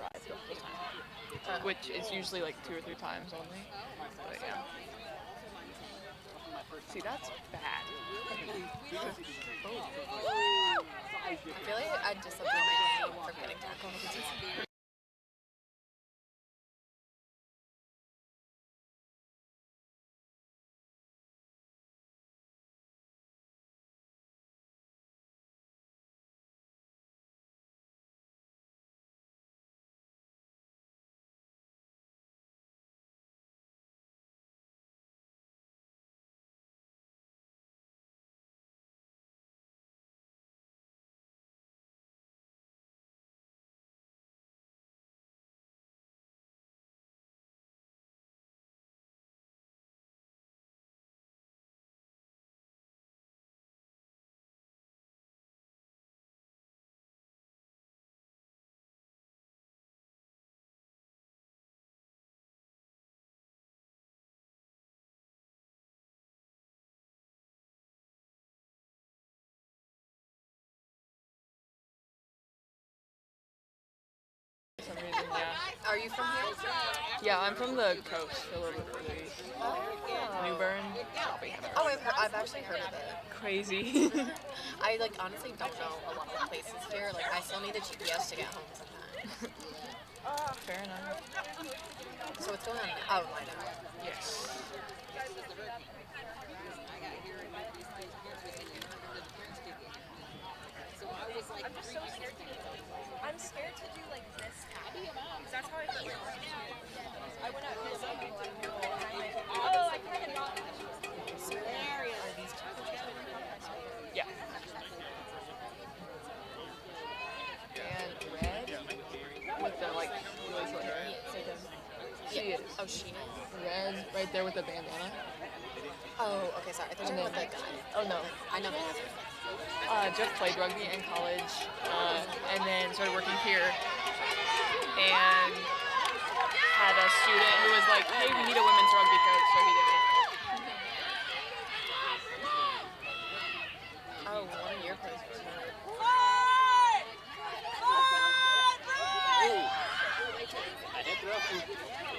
drive the whole time, which is usually like 2 or 3 times only. But yeah. See, that's bad. I feel like I dislocate my knee from getting tackled. For some reason, yeah. Are you from here? Yeah, I'm from the coast, a little bit further east. New Bern. Probably haven't Oh, I've actually heard of it. Crazy. I honestly don't know a lot of places here. I still need a GPS to get home sometimes. Fair enough. So what's going on? Oh, I know. Yes. I'm scared to do this tabby because that's how I feel. I went out and oh, I forgot. So are these Yeah. And red with the really short hair. She is. Oh, she is? Red right there with the bandana. Oh, okay, sorry. I thought you were with that guy. Oh no. I know him. Just played rugby in college, and then started working here, and had a student who was like, hey, we need a women's rugby coach, so he did it. Oh, one of your places.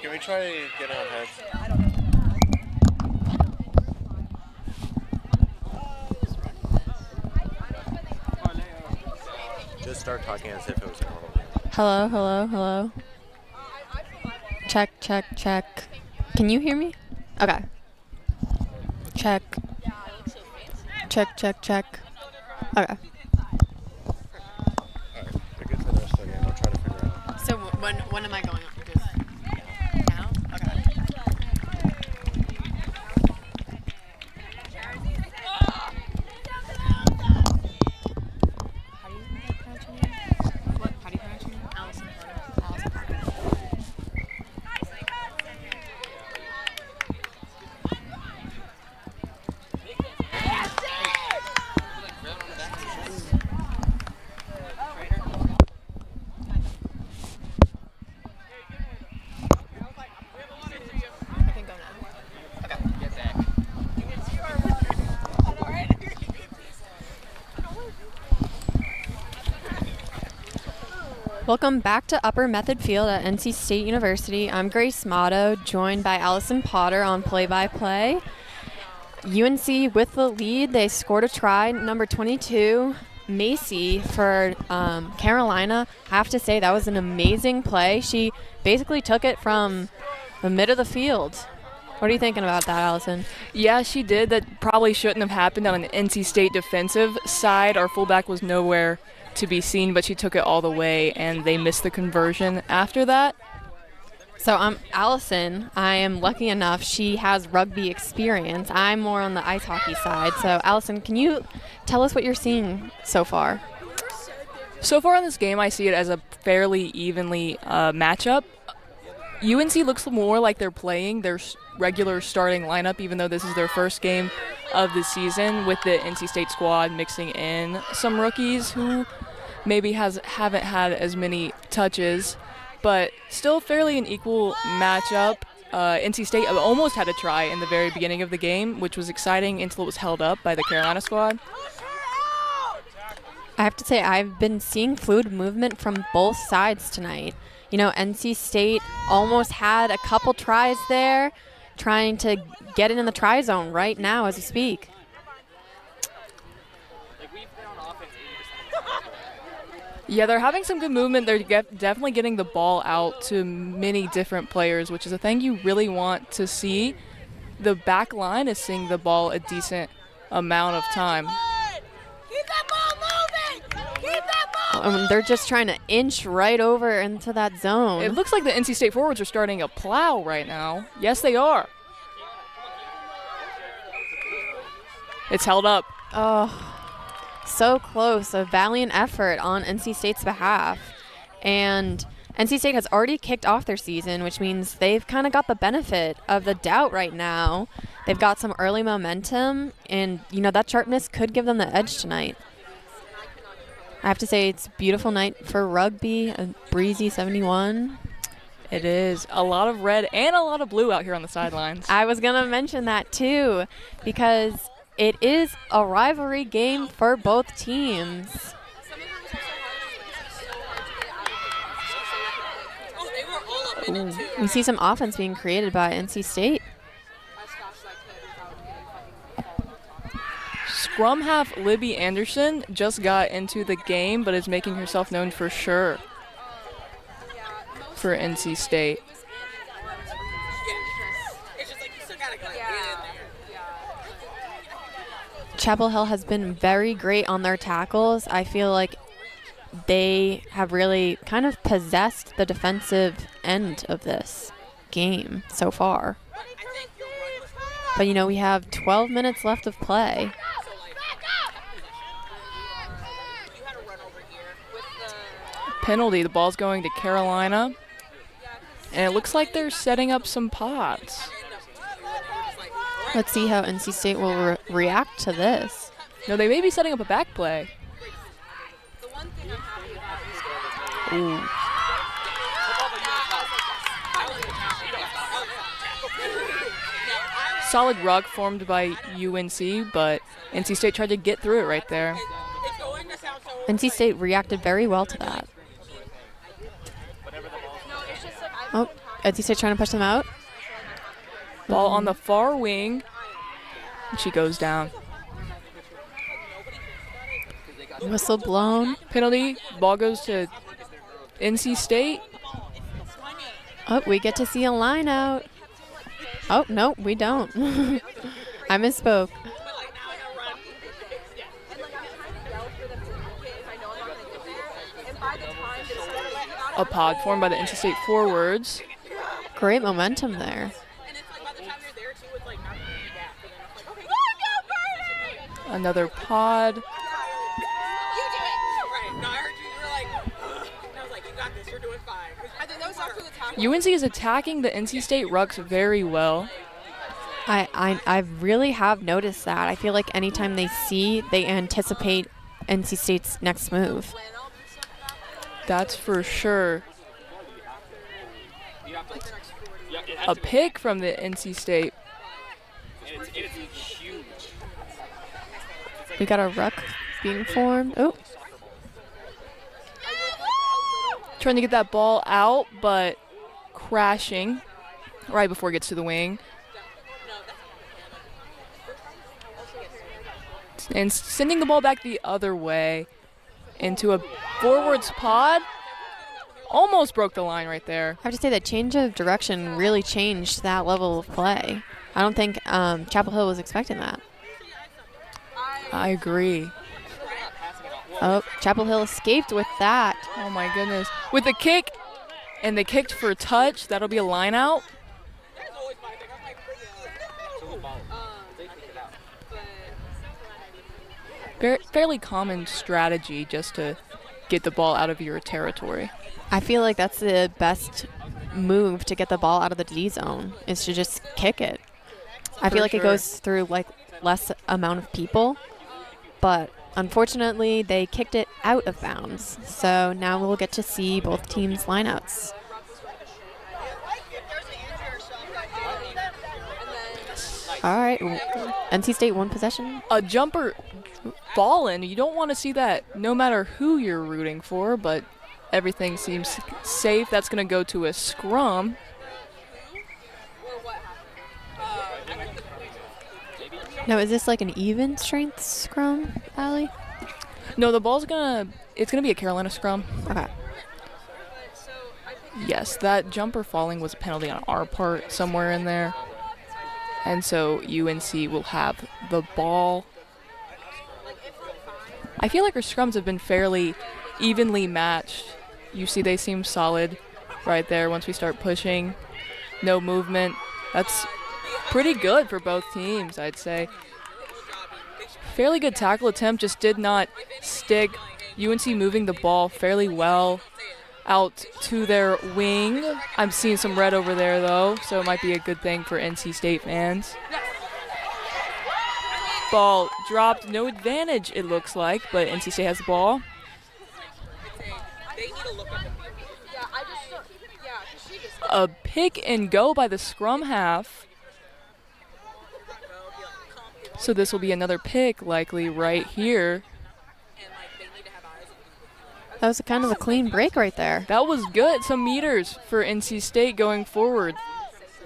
Can we try to get on heads? Just start talking as if it was a normal game. Hello, hello, hello. Check, check, check. Can you hear me? Okay. Check. Check, check, check. Okay. Alright, we're good for the rest of the game. I'll try to figure out. So when am I going on? Just now? Okay. How do you pronounce your name? What? How do you pronounce your name? Allison Potter. Allison Potter. I can go now. Okay. Get back. Welcome back to Upper Method Field at NC State University. I'm Grace Motto, joined by Allison Potter on play-by-play. UNC with the lead. They scored a try, number 22, Macy, for Carolina. I have to say that was an amazing play. She basically took it from the mid of the field. What are you thinking about that, Allison? Yeah, she did. That probably shouldn't have happened on the NC State defensive side. Our fullback was nowhere to be seen, but she took it all the way, and they missed the conversion after that. So Allison, I am lucky enough she has rugby experience. I'm more on the ice hockey side. So Allison, can you tell us what you're seeing so far? So far in this game, I see it as a fairly evenly matchup. UNC looks more like they're playing their regular starting lineup, even though this is their first game of the season, with the NC State squad mixing in some rookies who maybe haven't had as many touches, but still fairly an equal matchup. NC State almost had a try in the very beginning of the game, which was exciting until it was held up by the Carolina squad. I have to say I've been seeing fluid movement from both sides tonight. NC State almost had a couple tries there, trying to get it in the try zone right now as we speak. Yeah, they're having some good movement. They're definitely getting the ball out to many different players, which is a thing you really want to see. The back line is seeing the ball a decent amount of time. Keep that ball moving! Keep that ball! They're just trying to inch right over into that zone. It looks like the NC State forwards are starting a plow right now. Yes, they are. It's held up. Oh, so close. A valiant effort on NC State's behalf. And NC State has already kicked off their season, which means they've kind of got the benefit of the doubt right now. They've got some early momentum, and, that sharpness could give them the edge tonight. I have to say it's a beautiful night for rugby, a breezy 71. It is. A lot of red and a lot of blue out here on the sidelines. I was going to mention that too, because it is a rivalry game for both teams. Ooh, we see some offense being created by NC State. Scrum half Libby Anderson just got into the game, but is making herself known for sure for NC State. Chapel Hill has been very great on their tackles. I feel like they have really kind of possessed the defensive end of this game so far. But, we have 12 minutes left of play. Penalty. The ball's going to Carolina. And it looks like they're setting up some pods. Let's see how NC State will react to this. No, they may be setting up a back play. Ooh. Solid ruck formed by UNC, but NC State tried to get through it right there. NC State reacted very well to that. Oh, NC State trying to push them out. Ball on the far wing. And she goes down. Whistle blown. Penalty. Ball goes to NC State. Oh, we get to see a line out. Oh, no, we don't. I misspoke. A pod formed by the NC State forwards. Great momentum there. Another pod. UNC is attacking the NC State rucks very well. I really have noticed that. I feel like anytime they anticipate NC State's next move. That's for sure. A pick from the NC State. We got a ruck being formed. Oh. Trying to get that ball out, but crashing right before it gets to the wing. And sending the ball back the other way into a forwards pod. Almost broke the line right there. I have to say that change of direction really changed that level of play. I don't think Chapel Hill was expecting that. I agree. Oh, Chapel Hill escaped with that. Oh my goodness. With the kick, and they kicked for a touch. That'll be a line out. Fairly common strategy just to get the ball out of your territory. I feel like that's the best move to get the ball out of the D zone, is to just kick it. I feel like it goes through like less amount of people, but unfortunately they kicked it out of bounds. So now we'll get to see both teams' lineouts. All right, NC State one possession. A jumper fallen. You don't want to see that no matter who you're rooting for, but Everything seems safe. That's going to go to a scrum. Now, is this like an even strength scrum, Allie? No, it's going to be a Carolina scrum. Okay. Yes, that jumper falling was a penalty on our part somewhere in there. And so UNC will have the ball. I feel like our scrums have been fairly evenly matched. You see they seem solid right there once we start pushing. No movement. That's pretty good for both teams, I'd say. Fairly good tackle attempt, just did not stick. UNC moving the ball fairly well out to their wing. I'm seeing some red over there, though, so it might be a good thing for NC State fans. Ball dropped, no advantage, it looks like, but NC State has the ball. A pick and go by the scrum half. So this will be another pick, likely right here. That was kind of a clean break right there. That was good. Some meters for NC State going forward.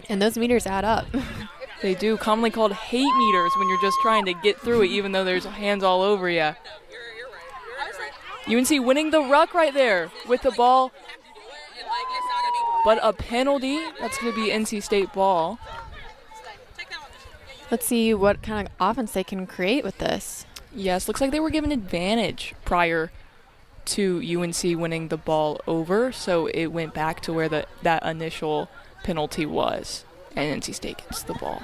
And those meters add up. They do, commonly called hate meters when you're just trying to get through it even though there's hands all over you. UNC winning the ruck right there with the ball. But a penalty. That's going to be NC State ball. Let's see what kind of offense they can create with this. Yes, looks like they were given advantage prior to UNC winning the ball over, so it went back to where that initial penalty was, and NC State gets the ball.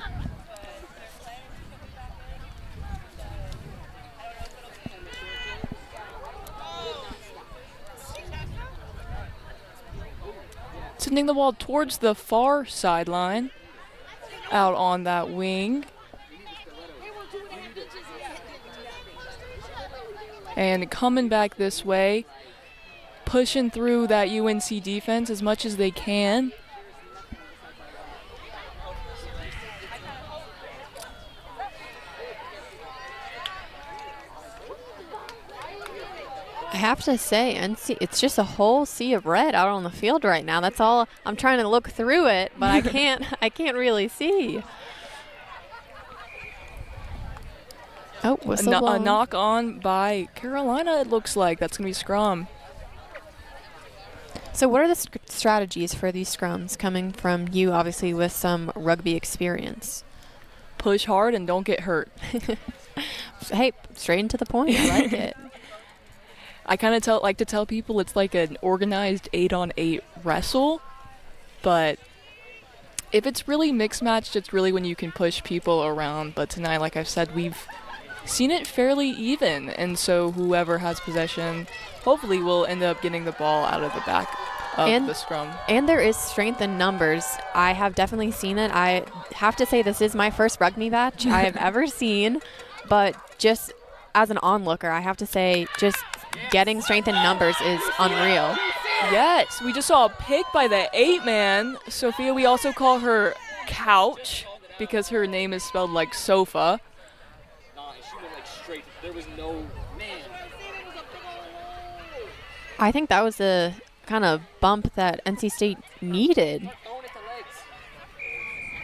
Sending the ball towards the far sideline, out on that wing. And coming back this way, pushing through that UNC defense as much as they can. I have to say, NC, it's just a whole sea of red out on the field right now. That's all. I'm trying to look through it, but I can't really see. Oh, whistle A blown. knock on by Carolina, it looks like. That's going to be scrum. So what are the strategies for these scrums coming from you, obviously, with some rugby experience? Push hard and don't get hurt. Hey, straight into the point. I like it. I kind of like to tell people it's like an organized 8-on-8 wrestle, but if it's really mixed matched, it's really when you can push people around. But tonight, like I've said, we've seen it fairly even, and so whoever has possession hopefully will end up getting the ball out of the back of the scrum. And there is strength in numbers. I have definitely seen it. I have to say this is my first rugby match I have ever seen, but just as an onlooker, I have to say just getting strength in numbers is unreal. Yes, we just saw a pick by the 8-man. Sophia, we also call her Couch because her name is spelled like sofa. There was no man. I think that was the kind of bump that NC State needed.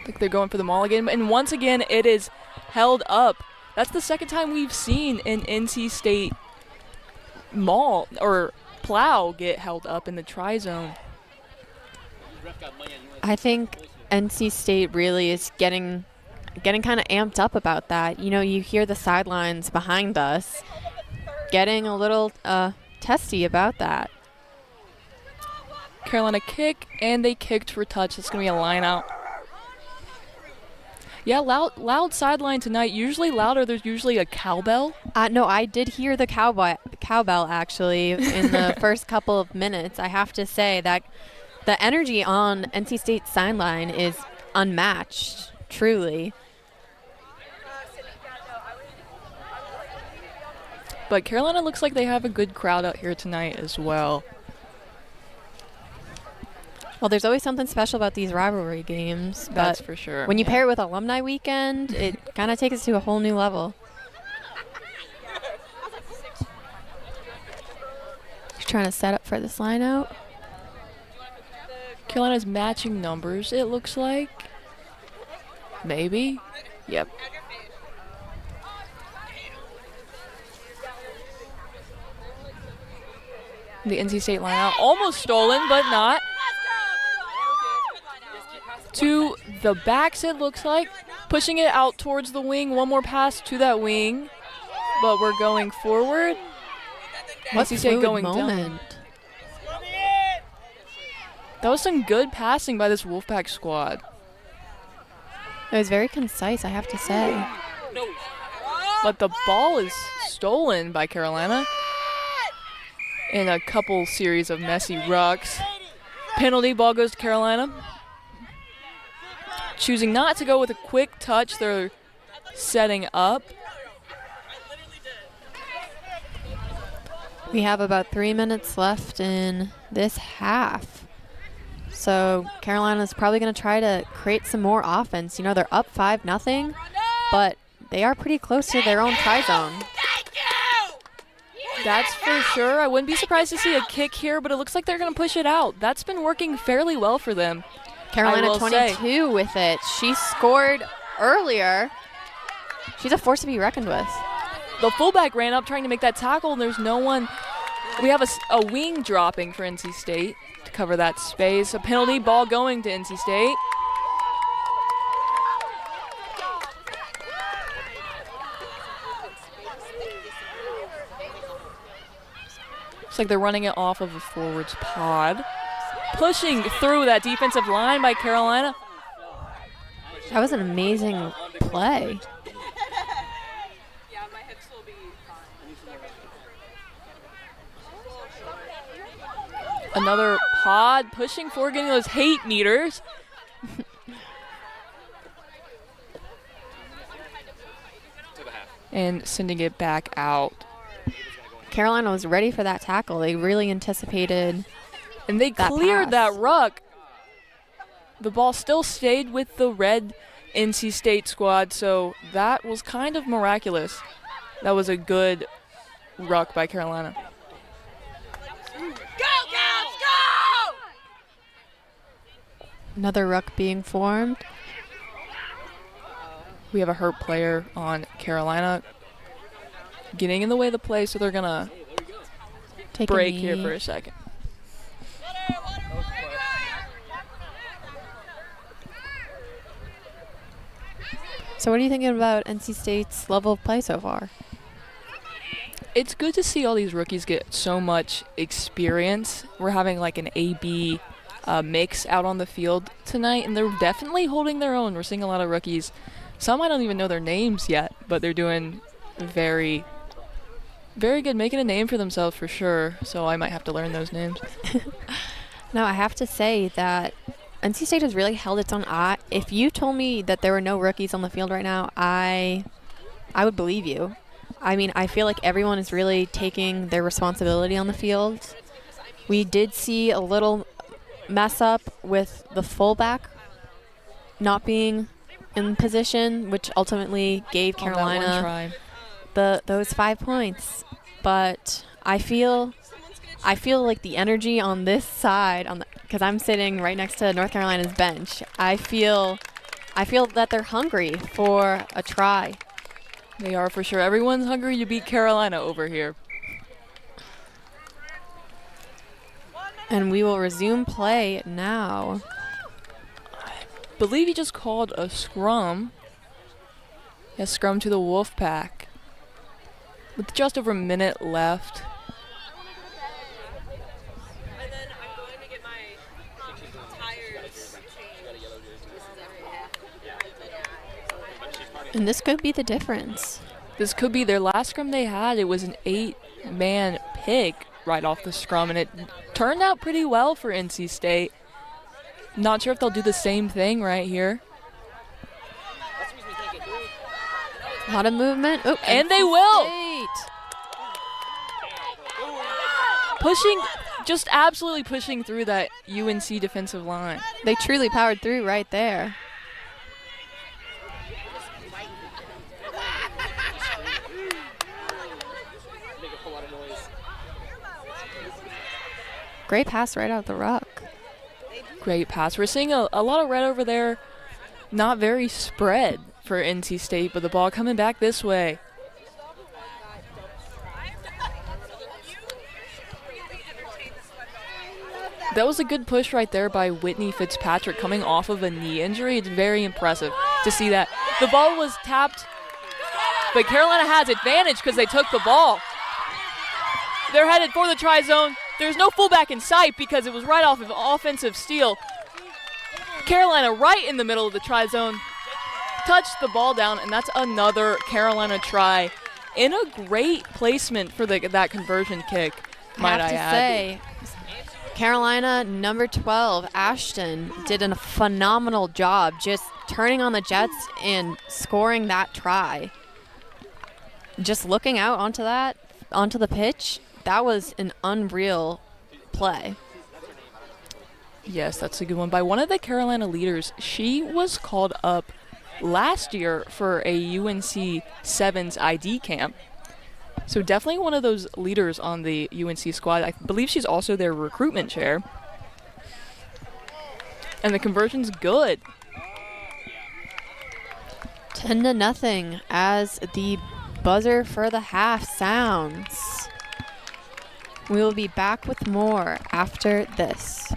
I think they're going for the maul again. And once again, it is held up. That's the second time we've seen an NC State maul or plow get held up in the try zone. I think NC State really is getting kind of amped up about that. You know, you hear the sidelines behind us getting a little testy about that. Carolina kick, and they kicked for touch. That's going to be a line out. Yeah, loud sideline tonight. Usually louder. There's usually a cowbell. No, I did hear the cowbell actually in the first couple of minutes. I have to say that the energy on NC State's sideline is unmatched, truly. But Carolina looks like they have a good crowd out here tonight as well. Well, there's always something special about these rivalry games. That's but for sure. When you pair it with alumni weekend, it kind of takes us to a whole new level. trying to set up for this line out. Carolina's matching numbers, it looks like. Maybe. Yep. The NC State line out. Almost stolen, but not. To the backs, it looks like. Pushing it out towards the wing. One more pass to that wing. But we're going forward. What NC State fluid going moment. down. That was some good passing by this Wolfpack squad. It was very concise, I have to say. But the ball is stolen by Carolina in a couple series of messy rucks. Penalty, ball goes to Carolina. Choosing not to go with a quick touch, they're setting up. We have about 3 minutes left in this half. So Carolina's probably going to try to create some more offense. You know, they're up 5-0, but they are pretty close to their own try zone. That's for sure. I wouldn't be surprised to see a kick here, but it looks like they're going to push it out. That's been working fairly well for them. Carolina 22 with it. She scored earlier. She's a force to be reckoned with. The fullback ran up trying to make that tackle, and there's no one. We have a wing dropping for NC State to cover that space. A penalty, ball going to NC State. Looks like they're running it off of a forwards pod. Pushing through that defensive line by Carolina. That was an amazing play. Another pod pushing forward, getting those hate meters. And sending it back out. Carolina was ready for that tackle. They really anticipated. And they cleared that ruck. The ball still stayed with the red NC State squad, so that was kind of miraculous. That was a good ruck by Carolina. Another ruck being formed. We have a hurt player on Carolina getting in the way of the play, so they're going to break here for a second. So what are you thinking about NC State's level of play so far? It's good to see all these rookies get so much experience. We're having like an A-B mix out on the field tonight, and they're definitely holding their own. We're seeing a lot of rookies. Some I don't even know their names yet, but they're doing very, very good, making a name for themselves for sure. So I might have to learn those names. No, I have to say that NC State has really held its own. If you told me that there were no rookies on the field right now, I would believe you. I mean, I feel like everyone is really taking their responsibility on the field. We did see a little mess up with the fullback not being in position, which ultimately gave Carolina those 5 points. But I feel like the energy on this side, because I'm sitting right next to North Carolina's bench, I feel that they're hungry for a try. They are for sure. Everyone's hungry to beat Carolina over here. And we will resume play now. I believe he just called a scrum. Yeah, scrum to the Wolfpack. With just over a minute left. And this could be the difference. This could be their last scrum they had. It was an 8-man pick right off the scrum, and it turned out pretty well for NC State. Not sure if they'll do the same thing right here. A lot of movement. Oh, and they will. Pushing, just absolutely pushing through that UNC defensive line. They truly powered through right there. Great pass right out the ruck. Great pass. We're seeing a lot of red over there. Not very spread for NC State, but the ball coming back this way. That was a good push right there by Whitney Fitzpatrick coming off of a knee injury. It's very impressive to see that. The ball was tapped, but Carolina has advantage because they took the ball. They're headed for the try-zone. There's no fullback in sight because it was right off of offensive steal. Carolina right in the middle of the try-zone. Touched the ball down, and that's another Carolina try in a great placement for that conversion kick, might I add. Have to say, Carolina, number 12, Ashton, did a phenomenal job just turning on the Jets and scoring that try. Just looking out onto the pitch, that was an unreal play. Yes, that's a good one. By one of the Carolina leaders, she was called up last year for a UNC Sevens ID camp. So definitely one of those leaders on the UNC squad. I believe she's also their recruitment chair. And the conversion's good. 10-0 as the buzzer for the half sounds. We will be back with more after this.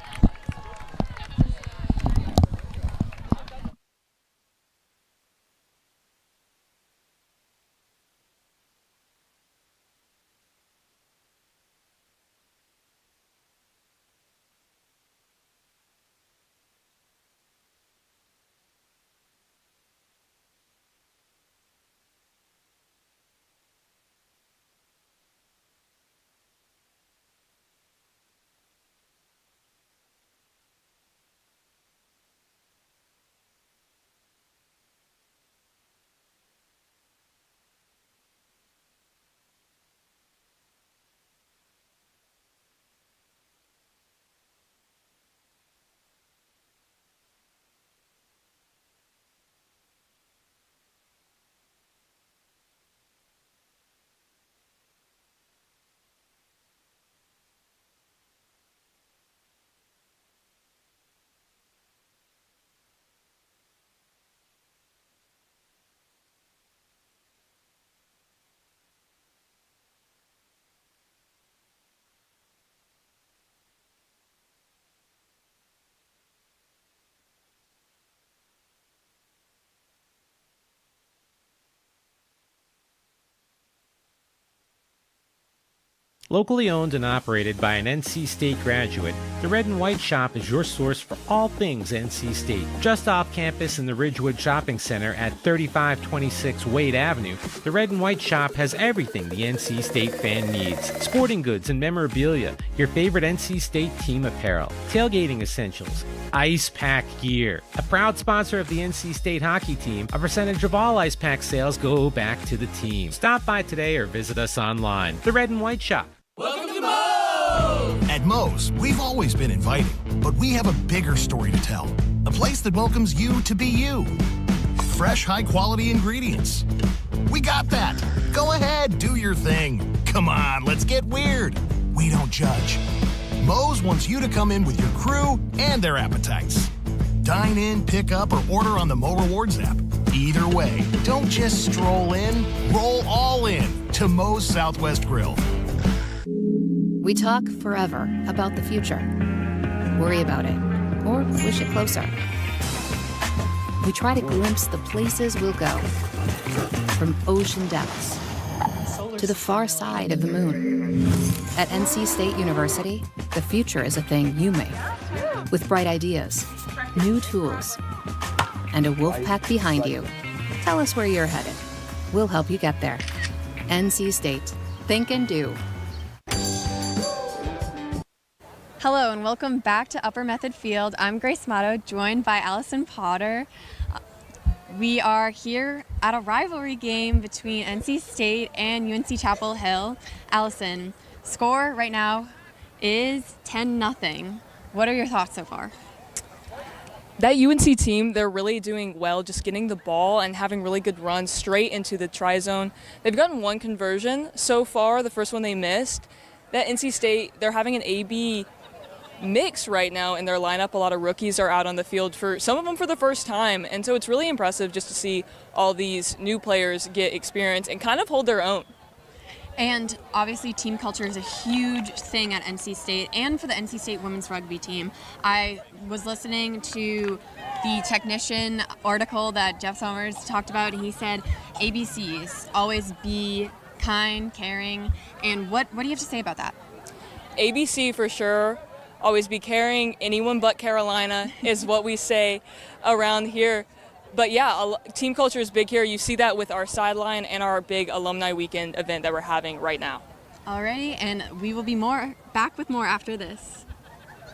Locally owned and operated by an NC State graduate, the Red and White Shop is your source for all things NC State. Just off campus in the Ridgewood Shopping Center at 3526 Wade Avenue, the Red and White Shop has everything the NC State fan needs. Sporting goods and memorabilia, your favorite NC State team apparel, tailgating essentials, ice pack gear. A proud sponsor of the NC State hockey team, a percentage of all ice pack sales go back to the team. Stop by today or visit us online. The Red and White Shop. Welcome to Moe's! At Moe's, we've always been inviting, but we have a bigger story to tell. A place that welcomes you to be you. Fresh, high-quality ingredients. We got that. Go ahead, do your thing. Come on, let's get weird. We don't judge. Moe's wants you to come in with your crew and their appetites. Dine in, pick up, or order on the Mo Rewards app. Either way, don't just stroll in, roll all in to Moe's Southwest Grill. We talk forever about the future, worry about it, or wish it closer. We try to glimpse the places we'll go, from ocean depths to the far side of the moon. At NC State University, the future is a thing you make, with bright ideas, new tools, and a wolf pack behind you. Tell us where you're headed. We'll help you get there. NC State. Think and do. Hello and welcome back to Upper Method Field. I'm Grace Motto, joined by Allison Potter. We are here at a rivalry game between NC State and UNC Chapel Hill. Allison, score right now is 10-0. What are your thoughts so far? That UNC team, they're really doing well, just getting the ball and having really good runs straight into the try zone. They've gotten one conversion so far, the first one they missed. That NC State, they're having an A-B mix right now in their lineup. A lot of rookies are out on the field, for some of them for the first time, and so it's really impressive just to see all these new players get experience and kind of hold their own. And obviously team culture is a huge thing at NC State and for the NC State women's rugby team. I was listening to the technician article that Jeff Summers talked about, and he said ABCs, always be kind, caring, and what do you have to say about that? ABC for sure, always be caring, anyone but Carolina is what we say around here. But yeah, team culture is big here. You see that with our sideline and our big alumni weekend event that we're having right now. Alrighty, and we will be back with more after this.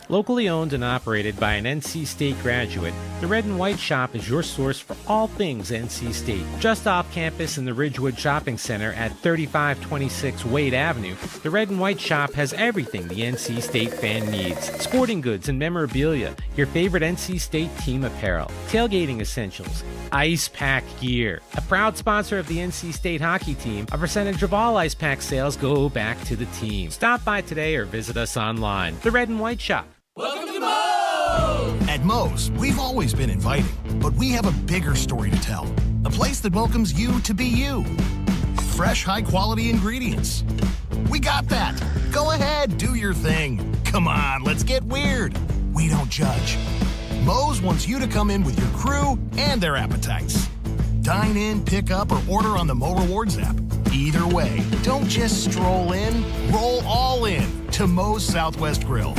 Locally owned and operated by an NC State graduate, the Red and White Shop is your source for all things NC State. Just off campus in the Ridgewood Shopping Center at 3526 Wade Avenue, the Red and White Shop has everything the NC State fan needs. Sporting goods and memorabilia, your favorite NC State team apparel, tailgating essentials, ice pack gear. A proud sponsor of the NC State hockey team, a percentage of all ice pack sales go back to the team. Stop by today or visit us online. The Red and White Shop. At Moe's, we've always been inviting, but we have a bigger story to tell. A place that welcomes you to be you. Fresh, high-quality ingredients. We got that. Go ahead, do your thing. Come on, let's get weird. We don't judge. Moe's wants you to come in with your crew and their appetites. Dine in, pick up, or order on the Mo Rewards app. Either way, don't just stroll in, roll all in to Moe's Southwest Grill.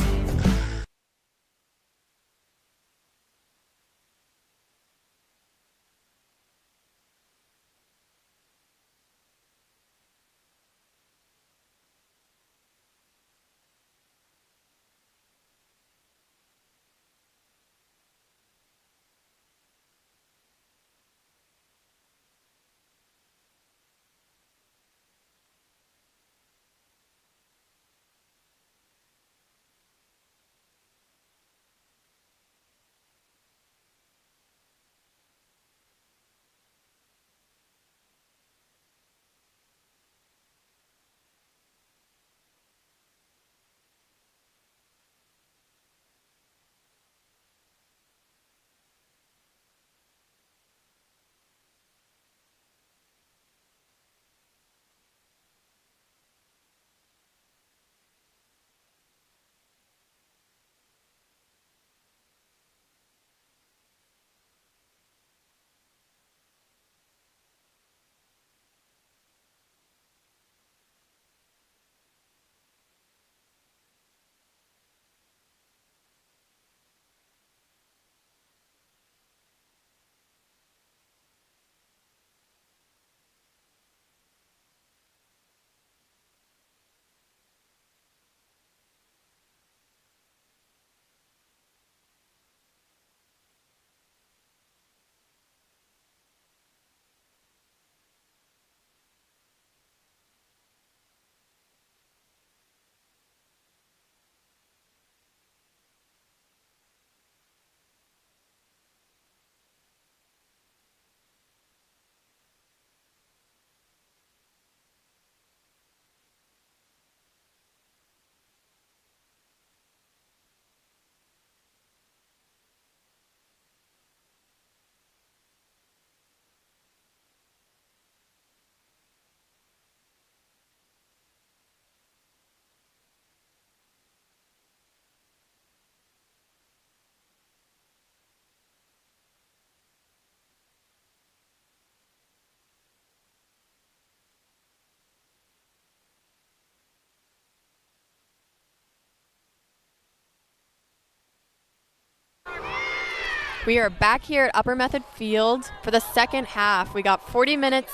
We are back here at Upper Method Field for the second half. We got 40 minutes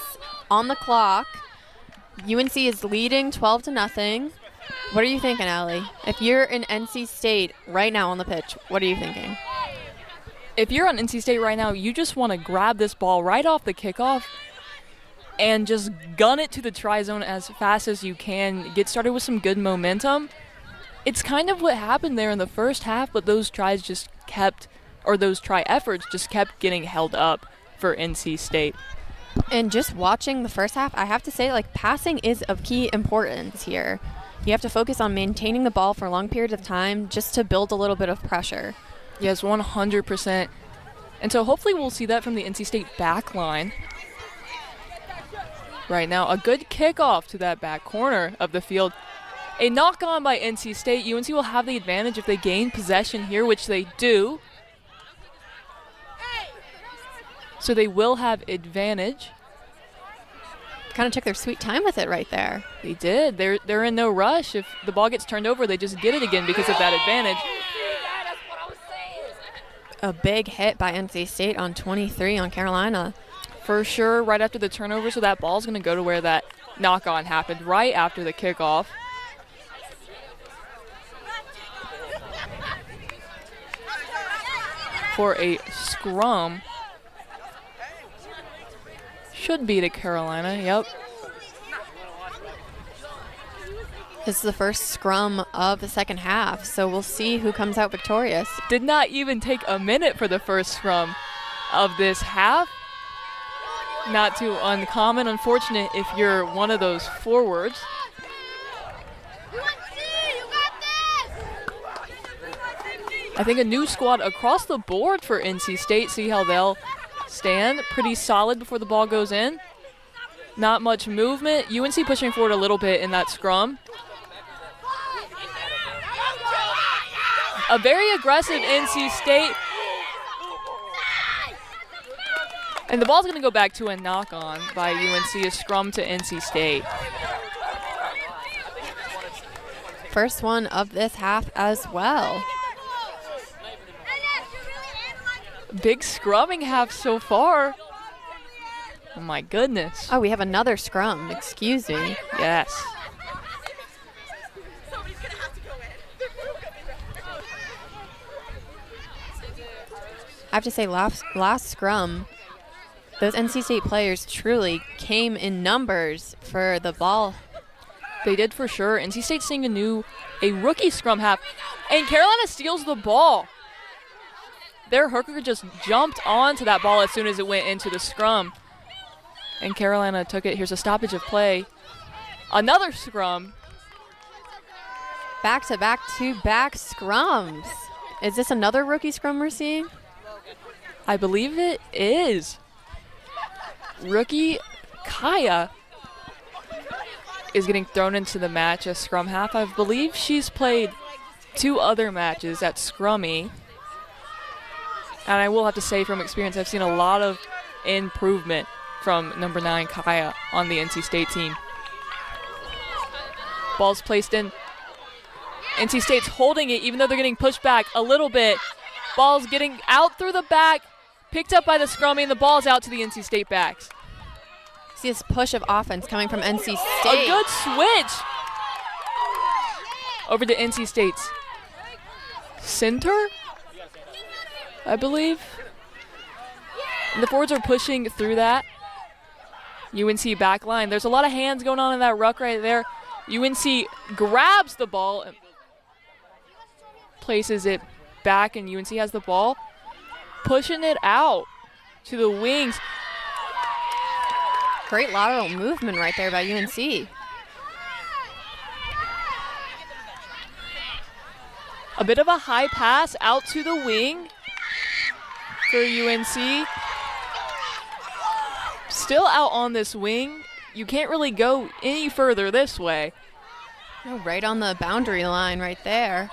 on the clock. UNC is leading 12-0. What are you thinking, Allie? If you're in NC State right now on the pitch, what are you thinking? If you're on NC State right now, you just want to grab this ball right off the kickoff and just gun it to the try zone as fast as you can. Get started with some good momentum. It's kind of what happened there in the first half, but those tries just kept, or those try efforts just kept getting held up for NC State. And just watching the first half, I have to say, like, passing is of key importance here. You have to focus on maintaining the ball for long periods of time just to build a little bit of pressure. Yes, 100%. And so hopefully we'll see that from the NC State back line. Right now, a good kickoff to that back corner of the field. A knock on by NC State. UNC will have the advantage if they gain possession here, which they do. So they will have advantage. Kind of took their sweet time with it right there. They did. They're in no rush. If the ball gets turned over, they just get it again because of that advantage. A big hit by NC State on 23 on Carolina. For sure, right after the turnover, so that ball's going to go to where that knock-on happened, right after the kickoff. For a scrum. Should be to Carolina, yep. This is the first scrum of the second half, so we'll see who comes out victorious. Did not even take a minute for the first scrum of this half. Not too uncommon, unfortunate if you're one of those forwards. I think a new squad across the board for NC State. See how they'll stand. Pretty solid before the ball goes in. Not much movement. UNC pushing forward a little bit in that scrum. A very aggressive NC State. And the ball's going to go back to a knock-on by UNC, a scrum to NC State. First one of this half as well. Big scrumming half so far. Oh my goodness. Oh, we have another scrum. Excuse me. Yes. I have to say, last scrum, those NC State players truly came in numbers for the ball. They did for sure. NC State seeing a rookie scrum half, and Carolina steals the ball. Their hooker just jumped onto that ball as soon as it went into the scrum. And Carolina took it. Here's a stoppage of play. Another scrum. Back-to-back-to-back scrums. Is this another rookie scrum we're seeing? I believe it is. Rookie Kaya is getting thrown into the match as scrum half. I believe she's played 2 other matches at scrummy. And I will have to say from experience, I've seen a lot of improvement from number 9, Kaya, on the NC State team. Ball's placed in. NC State's holding it, even though they're getting pushed back a little bit. Ball's getting out through the back, picked up by the scrummy, and the ball's out to the NC State backs. See this push of offense coming from NC State. A good switch over to NC State's center, I believe. And the forwards are pushing through that. UNC back line. There's a lot of hands going on in that ruck right there. UNC grabs the ball and places it back, and UNC has the ball. Pushing it out to the wings. Great lateral movement right there by UNC. A bit of a high pass out to the wing for UNC. Still out on this wing. You can't really go any further this way. Oh, right on the boundary line right there.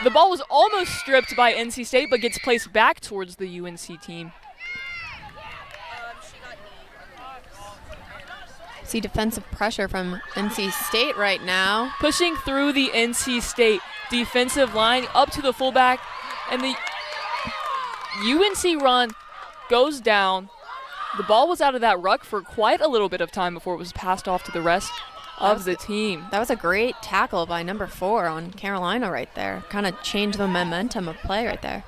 The ball was almost stripped by NC State, but gets placed back towards the UNC team. See defensive pressure from NC State right now. Pushing through the NC State defensive line up to the fullback, and the UNC run goes down. The ball was out of that ruck for quite a little bit of time before it was passed off to the rest of the team. That was a great tackle by number 4 on Carolina right there. Kind of changed the momentum of play right there.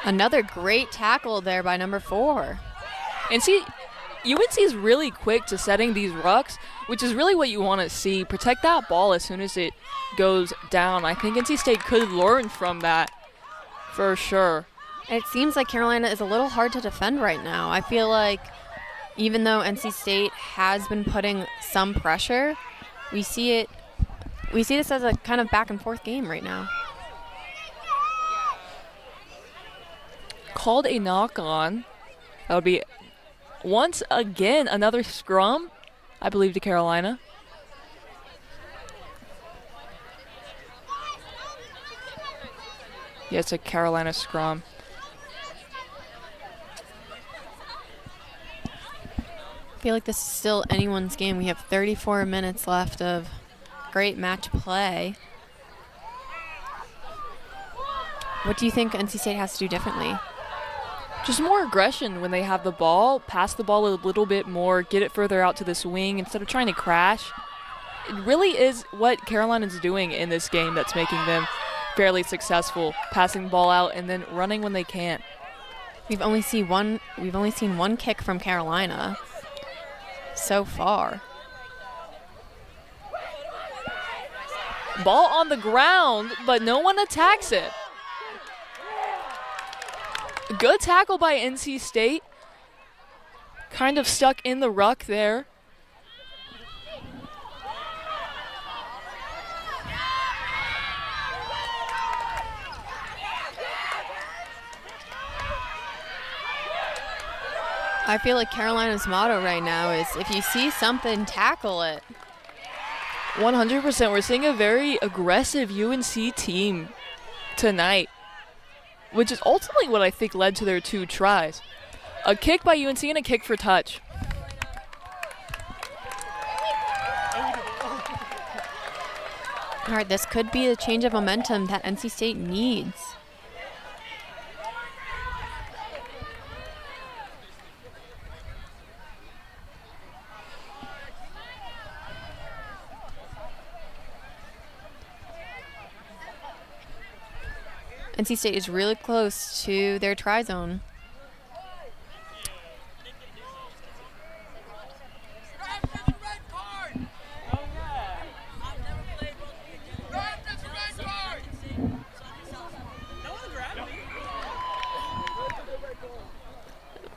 Another great tackle there by number 4. NC UNC is really quick to setting these rucks, which is really what you want to see. Protect that ball as soon as it goes down. I think NC State could learn from that for sure. It seems like Carolina is a little hard to defend right now. I feel like even though NC State has been putting some pressure, we see this as a kind of back and forth game right now. Called a knock on. That would be once again another scrum, I believe, to Carolina. Yeah, it's a Carolina scrum. I feel like this is still anyone's game. We have 34 minutes left of great match play. What do you think NC State has to do differently? Just more aggression when they have the ball. Pass the ball a little bit more. Get it further out to this wing instead of trying to crash. It really is what Carolina's doing in this game that's making them fairly successful. Passing the ball out and then running when they can't. We've only seen one kick from Carolina so far. Ball on the ground, but no one attacks it. Good tackle by NC State. Kind of stuck in the ruck there. I feel like Carolina's motto right now is if you see something, tackle it. 100%. We're seeing a very aggressive UNC team tonight, which is ultimately what I think led to their 2 tries. A kick by UNC and a kick for touch. All right, this could be the change of momentum that NC State needs. NC State is really close to their try zone.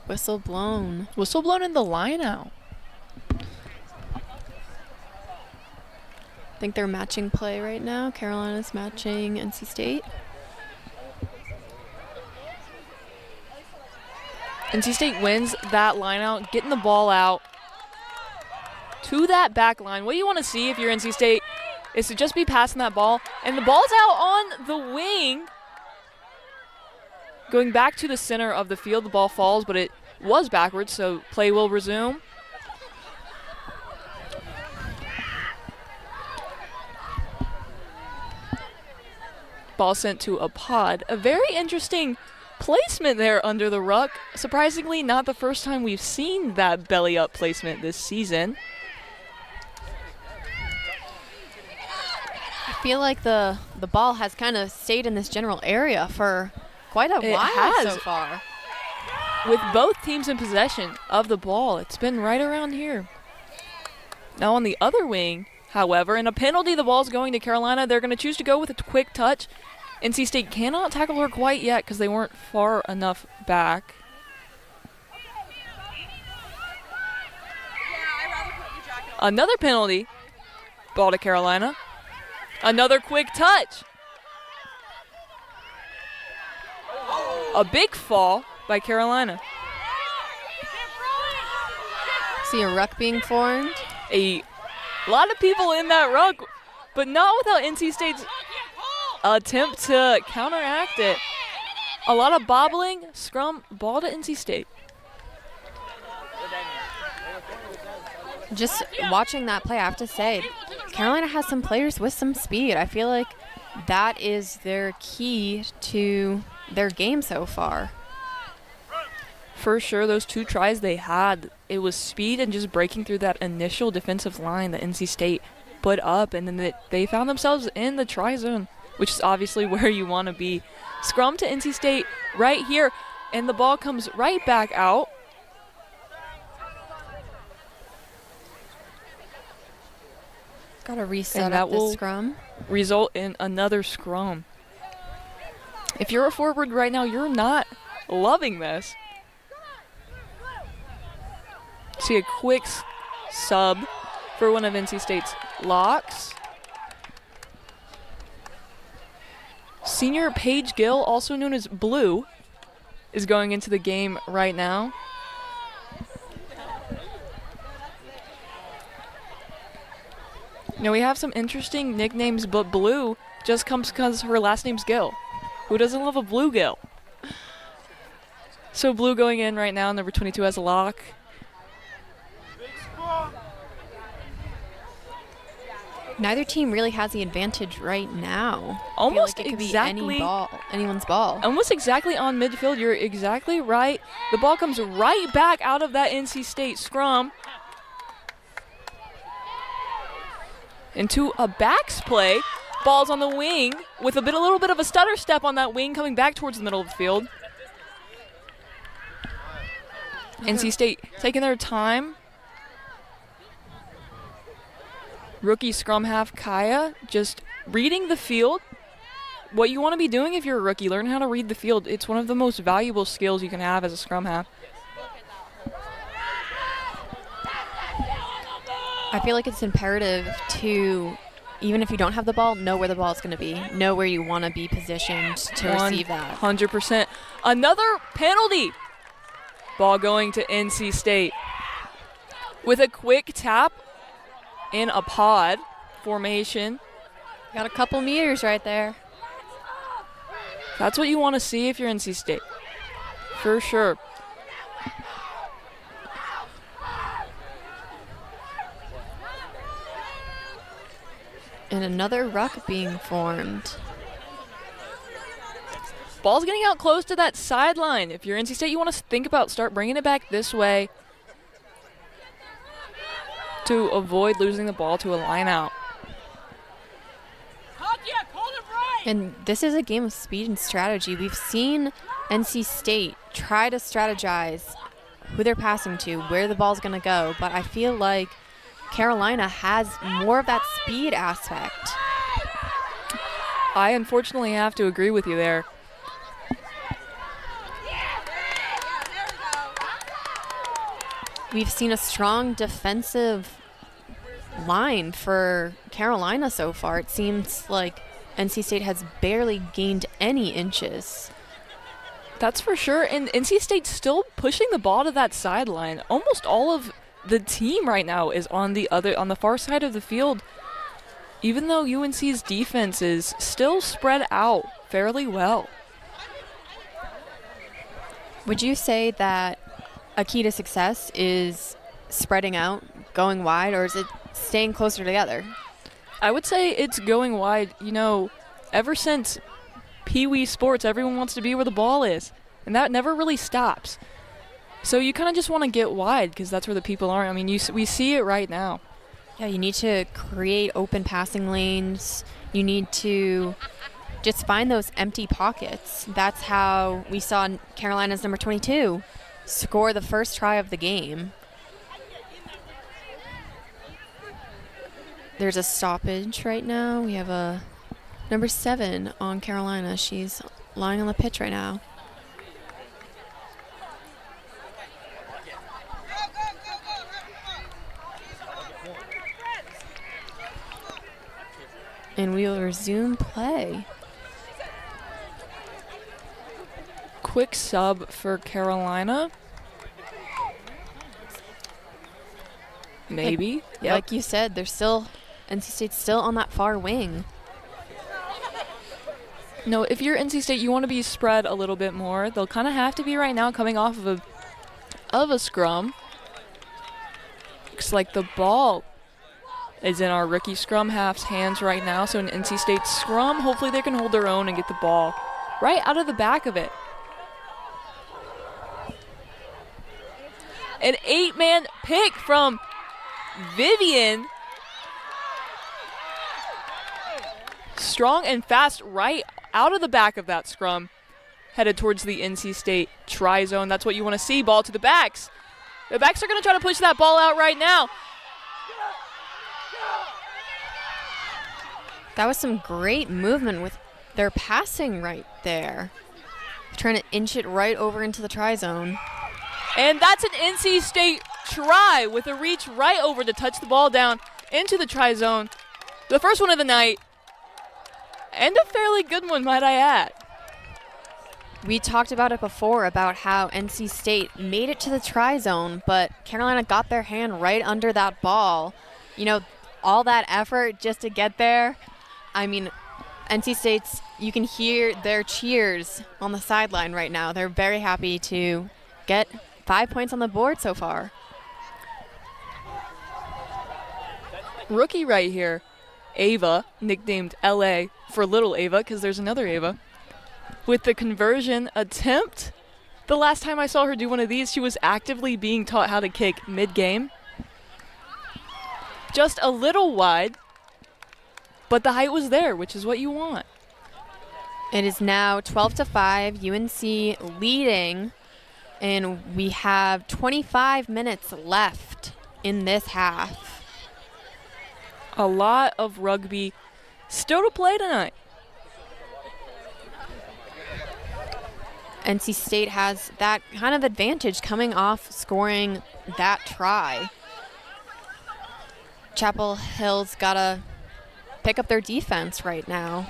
Whistle blown. Whistle blown in the line out. I think they're matching play right now. Carolina's matching NC State. NC State wins that line out, getting the ball out to that back line. What you want to see if you're NC State is to just be passing that ball, and the ball's out on the wing. Going back to the center of the field, the ball falls, but it was backwards, so play will resume. Ball sent to a pod. A very interesting placement there under the ruck. Surprisingly, not the first time we've seen that belly up placement this season. I feel like the ball has kind of stayed in this general area for quite a while so far. With both teams in possession of the ball, it's been right around here. Now on the other wing, however, in a penalty, the ball's going to Carolina. They're going to choose to go with a quick touch. NC State cannot tackle her quite yet because they weren't far enough back. Another penalty. Ball to Carolina. Another quick touch. A big fall by Carolina. See a ruck being formed. A lot of people in that ruck, but not without NC State's attempt to counteract it. A lot of bobbling, scrum, ball to NC State. Just watching that play, I have to say, Carolina has some players with some speed. I feel like that is their key to their game so far. For sure, those 2 tries they had, it was speed and just breaking through that initial defensive line that NC State put up, and then they found themselves in the try zone, which is obviously where you want to be. Scrum to NC State right here, and the ball comes right back out. Got to reset And up that the will scrum. result in another scrum. If you're a forward right now, you're not loving this. See a quick sub for one of NC State's locks. Senior Paige Gill, also known as Blue, is going into the game right now. Now we have some interesting nicknames, but Blue just comes because her last name's Gill. Who doesn't love a Blue Gill? So Blue going in right now, number 22 has a lock. Neither team really has the advantage right now. Almost I feel like it could exactly. be anyone's ball. Almost exactly on midfield. You're exactly right. The ball comes right back out of that NC State scrum into a backs play. Ball's on the wing with a little bit of a stutter step on that wing coming back towards the middle of the field. NC State taking their time. Rookie scrum half Kaya just reading the field. What you want to be doing if you're a rookie, learn how to read the field. It's one of the most valuable skills you can have as a scrum half. I feel like it's imperative to, even if you don't have the ball, know where the ball is going to be. Know where you want to be positioned to receive that. 100%. Another penalty. Ball going to NC State. With a quick tap in a pod formation. Got a couple meters right there. That's what you want to see if you're NC State. For sure. And another ruck being formed. Ball's getting out close to that sideline. If you're NC State, you want to think about start bringing it back this way to avoid losing the ball to a line out. And this is a game of speed and strategy. We've seen NC State try to strategize who they're passing to, where the ball's going to go, but I feel like Carolina has more of that speed aspect. I unfortunately have to agree with you there. We've seen a strong defensive line for Carolina so far. It seems like NC State has barely gained any inches. That's for sure. And NC State's still pushing the ball to that sideline. Almost all of the team right now is on the far side of the field, even though UNC's defense is still spread out fairly well. Would you say that a key to success is spreading out, going wide, or is it staying closer together? I would say it's going wide. You know, ever since Pee Wee sports, everyone wants to be where the ball is, and that never really stops. So you kind of just want to get wide because that's where the people are. I mean, we see it right now. Yeah, you need to create open passing lanes. You need to just find those empty pockets. That's how we saw Carolina's number 22 score the first try of the game. There's a stoppage right now. We have a number 7 on Carolina. She's lying on the pitch right now. And we will resume play. Quick sub for Carolina. Maybe. Like you said, they're still, NC State's still on that far wing. No, if you're NC State, you want to be spread a little bit more. They'll kind of have to be right now coming off of a scrum. Looks like the ball is in our rookie scrum half's hands right now. So an NC State scrum, hopefully they can hold their own and get the ball right out of the back of it. An 8-man pick from Vivian. Strong and fast right out of the back of that scrum. Headed towards the NC State try zone. That's what you want to see. Ball to the backs. The backs are going to try to push that ball out right now. That was some great movement with their passing right there. Trying to inch it right over into the try zone. And that's an NC State try with a reach right over to touch the ball down into the try zone. The first one of the night, and a fairly good one, might I add. We talked about it before about how NC State made it to the try zone, but Carolina got their hand right under that ball. You know, all that effort just to get there. I mean, NC State's, you can hear their cheers on the sideline right now. They're very happy to get 5 points on the board so far. Rookie right here, Ava, nicknamed LA for Little Ava because there's another Ava, with the conversion attempt. The last time I saw her do one of these, she was actively being taught how to kick mid-game. Just a little wide, but the height was there, which is what you want. It is now 12-5, UNC leading, and we have 25 minutes left in this half. A lot of rugby still to play tonight. NC State has that kind of advantage coming off scoring that try. Chapel Hill's got to pick up their defense right now.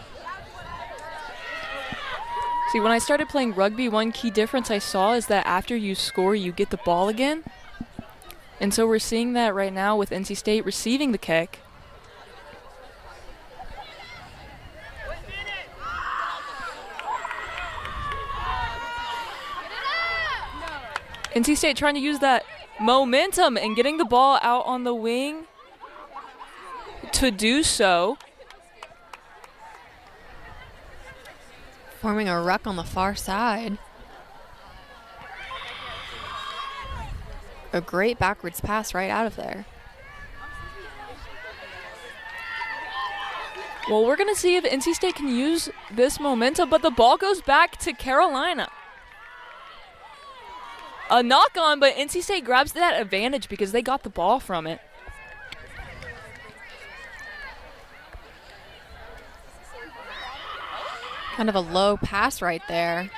See, when I started playing rugby, one key difference I saw is that after you score, you get the ball again. And so we're seeing that right now with NC State receiving the kick. NC State trying to use that momentum and getting the ball out on the wing to do so. Forming a ruck on the far side. A great backwards pass right out of there. Well, we're going to see if NC State can use this momentum, but the ball goes back to Carolina. A knock on, but NC State grabs that advantage because they got the ball from it. Kind of a low pass right there.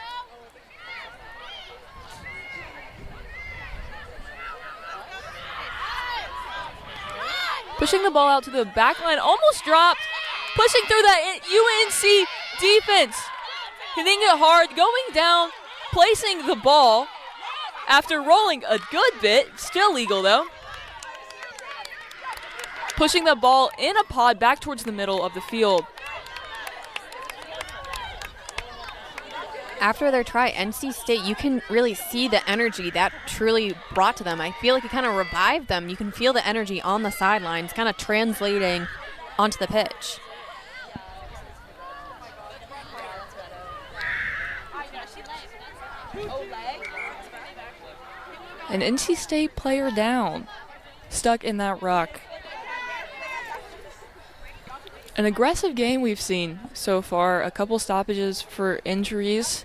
Pushing the ball out to the back line, almost dropped. Pushing through that UNC defense. Hitting it hard, going down, placing the ball after rolling a good bit. Still legal though. Pushing the ball in a pod back towards the middle of the field. After their try, NC State, you can really see the energy that truly brought to them. I feel like it kind of revived them. You can feel the energy on the sidelines kind of translating onto the pitch. An NC State player down, stuck in that ruck. An aggressive game we've seen so far. A couple stoppages for injuries.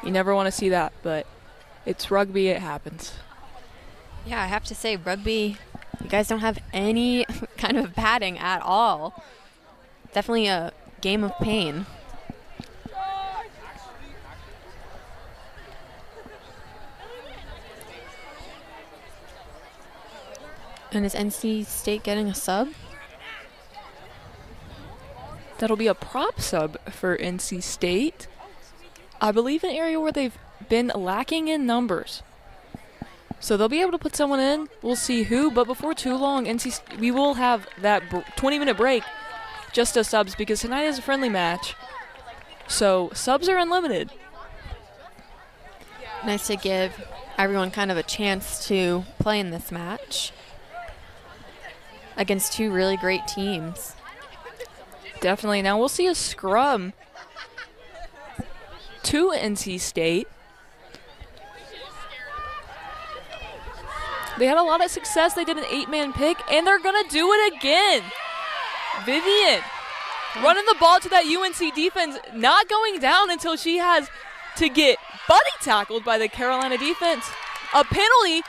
You never want to see that, but it's rugby, it happens. Yeah, I have to say, rugby, you guys don't have any kind of padding at all. Definitely a game of pain. And is NC State getting a sub? That'll be a prop sub for NC State. I believe an area where they've been lacking in numbers. So they'll be able to put someone in. We'll see who, but before too long, we will have that 20-minute break just as subs because tonight is a friendly match. So subs are unlimited. Nice to give everyone kind of a chance to play in this match against two really great teams. Definitely. Now we'll see a scrum to NC State. They had a lot of success. They did an 8-man pick, and they're going to do it again. Vivian running the ball to that UNC defense, not going down until she has to get buddy tackled by the Carolina defense. A penalty,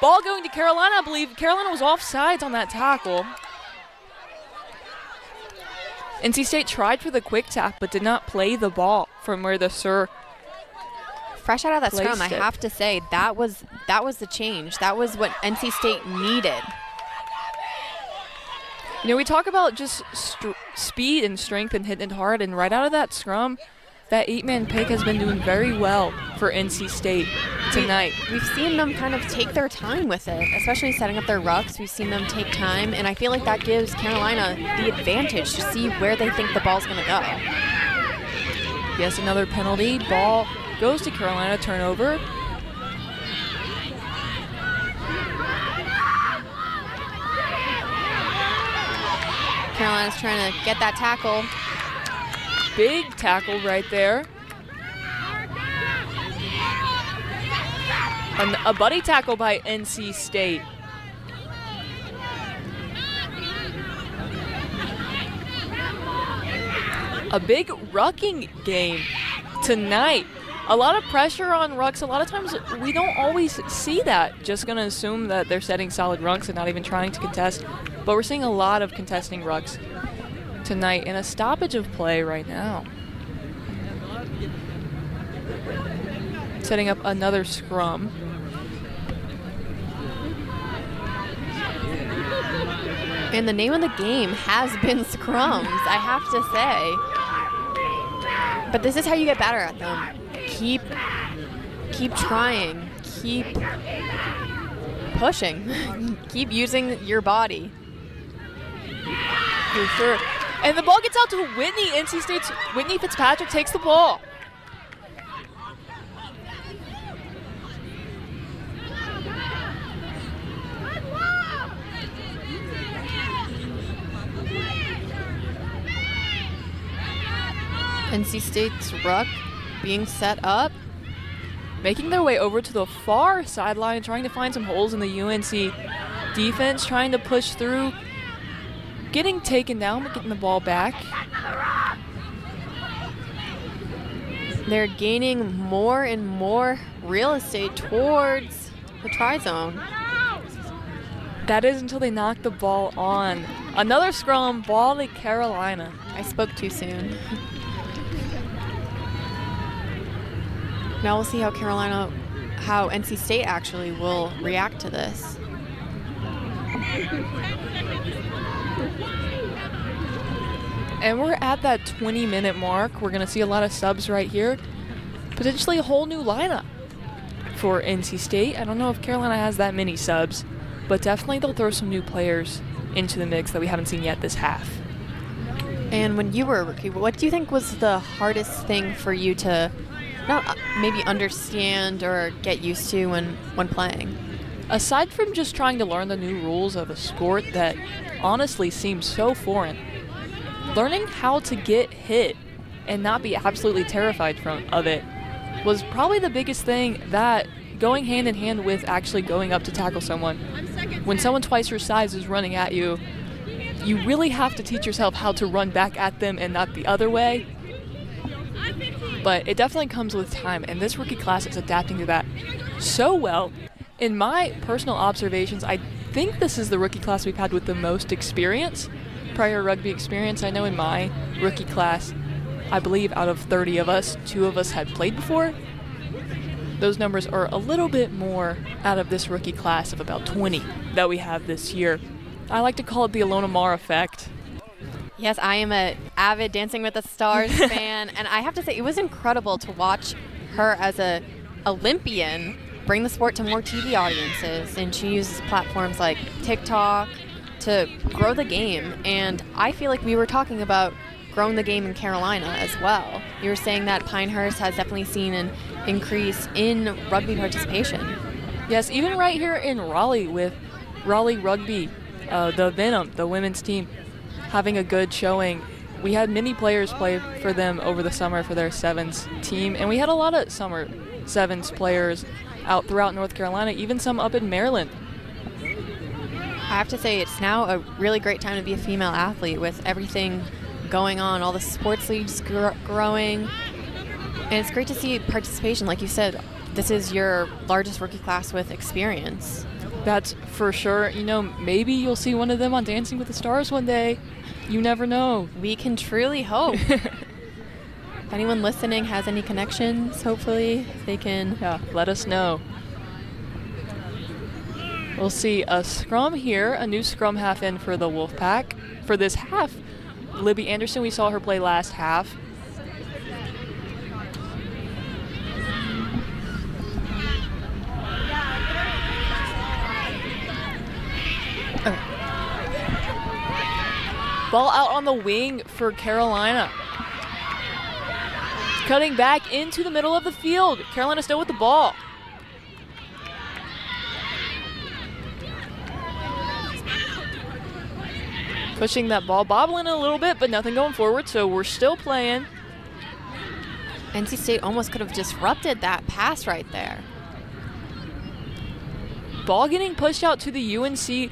ball going to Carolina, I believe. Carolina was offsides on that tackle. NC State tried for the quick tap but did not play the ball from where the Sur Fresh out of that scrum, I placed it. have to say that was the change. That was what NC State needed. You know, we talk about just speed and strength and hitting it hard, and right out of that scrum, that 8-man pick has been doing very well for NC State tonight. We've seen them kind of take their time with it, especially setting up their rucks. We've seen them take time, and I feel like that gives Carolina the advantage to see where they think the ball's going to go. Yes, another penalty. Ball goes to Carolina, turnover. Carolina's trying to get that tackle. Big tackle right there. A buddy tackle by NC State. A big rucking game tonight. A lot of pressure on rucks. A lot of times we don't always see that. Just going to assume that they're setting solid rucks and not even trying to contest. But we're seeing a lot of contesting rucks tonight and a stoppage of play right now. Setting up another scrum. And the name of the game has been scrums, I have to say. But this is how you get better at them. Keep trying. Keep pushing. Keep using your body. For sure. And the ball gets out to Whitney. NC State's Whitney Fitzpatrick takes the ball. NC State's ruck being set up. Making their way over to the far sideline, trying to find some holes in the UNC defense, trying to push through. Getting taken down, but getting the ball back. They're gaining more and more real estate towards the try zone. That is until they knock the ball on. Another scrum, ball to Carolina. I spoke too soon. Now we'll see how NC State actually will react to this. And we're at that 20-minute mark. We're going to see a lot of subs right here. Potentially a whole new lineup for NC State. I don't know if Carolina has that many subs, but definitely they'll throw some new players into the mix that we haven't seen yet this half. And when you were a rookie, what do you think was the hardest thing for you to not maybe understand or get used to when playing? Aside from just trying to learn the new rules of a sport that honestly seems so foreign, learning how to get hit and not be absolutely terrified of it was probably the biggest thing, that going hand in hand with actually going up to tackle someone. When someone twice your size is running at you, you really have to teach yourself how to run back at them and not the other way. But it definitely comes with time, and this rookie class is adapting to that so well. In my personal observations, I think this is the rookie class we've had with the most experience, prior rugby experience. I know in my rookie class, I believe out of 30 of us, 2 of us had played before. Those numbers are a little bit more out of this rookie class of about 20 that we have this year. I like to call it the Alona Mar effect. Yes, I am an avid Dancing with the Stars fan, and I have to say it was incredible to watch her as a Olympian bring the sport to more TV audiences, and she uses platforms like TikTok to grow the game. And I feel like we were talking about growing the game in Carolina as well. You were saying that Pinehurst has definitely seen an increase in rugby participation. Yes, even right here in Raleigh with Raleigh Rugby, the Venom, the women's team, having a good showing. We had many players play for them over the summer for their sevens team, and we had a lot of summer sevens players out throughout North Carolina, even some up in Maryland. I have to say it's now a really great time to be a female athlete with everything going on, all the sports leagues growing, and it's great to see participation. Like you said, this is your largest rookie class with experience. That's for sure. You know, maybe you'll see one of them on Dancing with the Stars one day. You never know. We can truly hope. If anyone listening has any connections, hopefully they can. Yeah, let us know. We'll see a scrum here, a new scrum half in for the Wolfpack. For this half, Libby Anderson, we saw her play last half. Ball out on the wing for Carolina. Cutting back into the middle of the field. Carolina still with the ball. Pushing that ball, bobbling a little bit, but nothing going forward, so we're still playing. NC State almost could have disrupted that pass right there. Ball getting pushed out to the UNC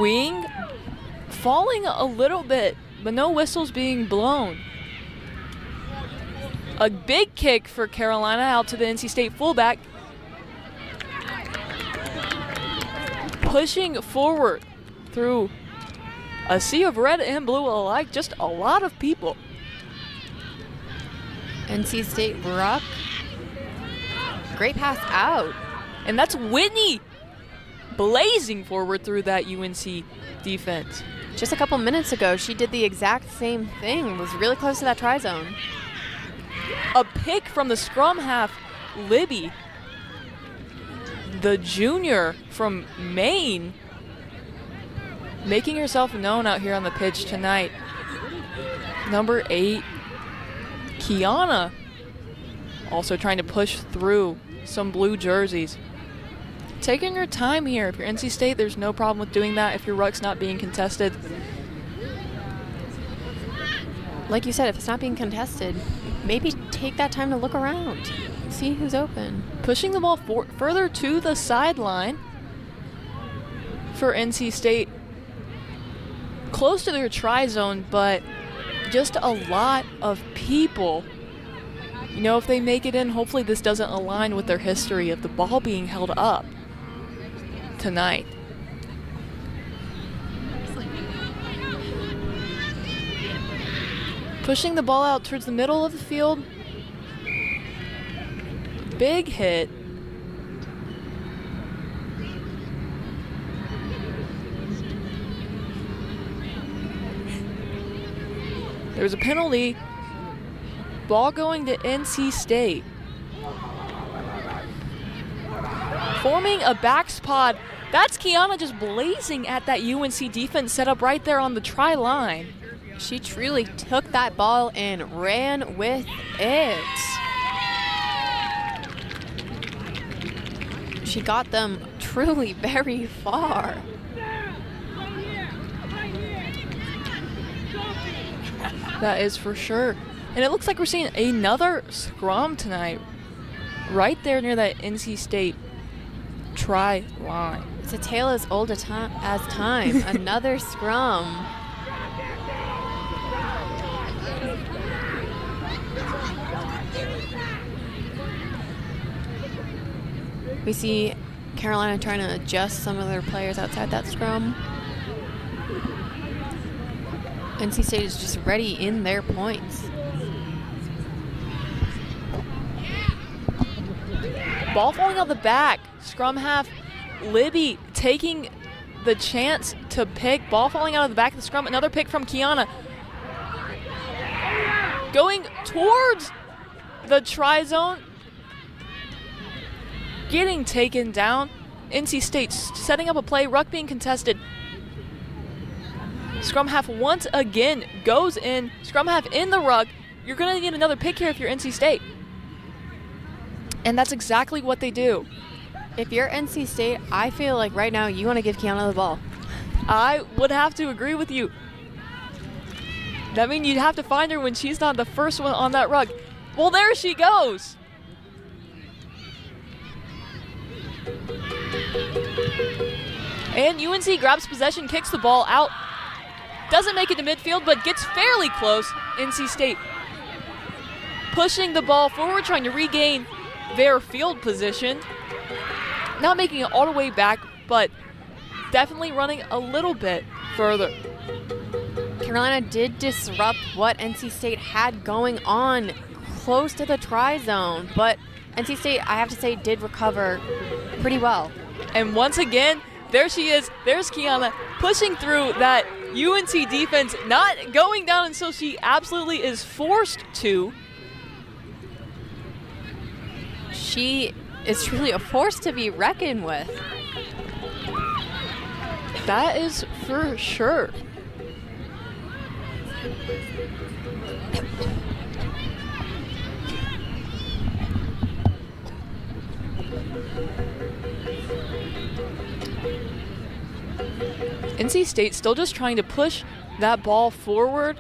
wing, falling a little bit, but no whistles being blown. A big kick for Carolina out to the NC State fullback. Pushing forward through a sea of red and blue alike, just a lot of people. NC State ruck. Great pass out. And that's Whitney blazing forward through that UNC defense. Just a couple minutes ago, she did the exact same thing. Was really close to that try zone. A pick from the scrum half, Libby, the junior from Maine, making herself known out here on the pitch tonight. Number 8, Kiana, also trying to push through some blue jerseys. Taking your time here. If you're NC State, there's no problem with doing that if your ruck's not being contested. Like you said, if it's not being contested, maybe take that time to look around. See who's open. Pushing the ball further to the sideline for NC State. Close to their try zone, but just a lot of people. You know, if they make it in, hopefully this doesn't align with their history of the ball being held up tonight. Pushing the ball out towards the middle of the field. Big hit. There's a penalty. Ball going to NC State. Forming a back spot. That's Kiana just blazing at that UNC defense set up right there on the try line. She truly took that ball and ran with it. She got them truly very far. That is for sure. And it looks like we're seeing another scrum tonight. Right there near that NC State try line. It's a tale as old as time. Another scrum. We see Carolina trying to adjust some of their players outside that scrum. NC State is just ready in their points. Ball falling out the back. Scrum half Libby taking the chance to pick. Ball falling out of the back of the scrum. Another pick from Kiana. Going towards the try zone. Getting taken down. NC State setting up a play. Ruck being contested. Scrum half once again goes in. Scrum half in the ruck. You're going to get another pick here if you're NC State. And that's exactly what they do. If you're NC State, I feel like right now you want to give Kiana the ball. I would have to agree with you. That means you'd have to find her when she's not the first one on that rug. Well, there she goes. And UNC grabs possession, kicks the ball out. Doesn't make it to midfield, but gets fairly close. NC State pushing the ball forward, trying to regain their field position. Not making it all the way back, but definitely running a little bit further. Carolina did disrupt what NC State had going on close to the try zone, but NC State, I have to say, did recover pretty well. And once again, there she is. There's Kiana pushing through that UNC defense, not going down until she absolutely is forced to. She is truly a force to be reckoned with. That is for sure. NC State still just trying to push that ball forward.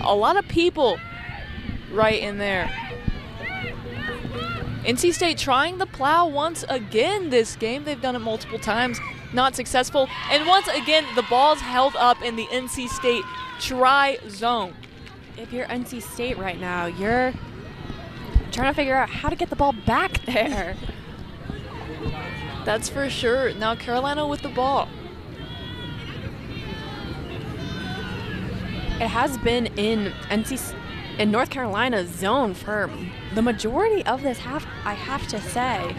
A lot of people right in there. NC State trying the plow once again this game. They've done it multiple times, not successful. And once again, the ball's held up in the NC State try zone. If you're NC State right now, you're trying to figure out how to get the ball back there. That's for sure. Now Carolina with the ball. It has been in North Carolina's zone for the majority of this half, I have to say.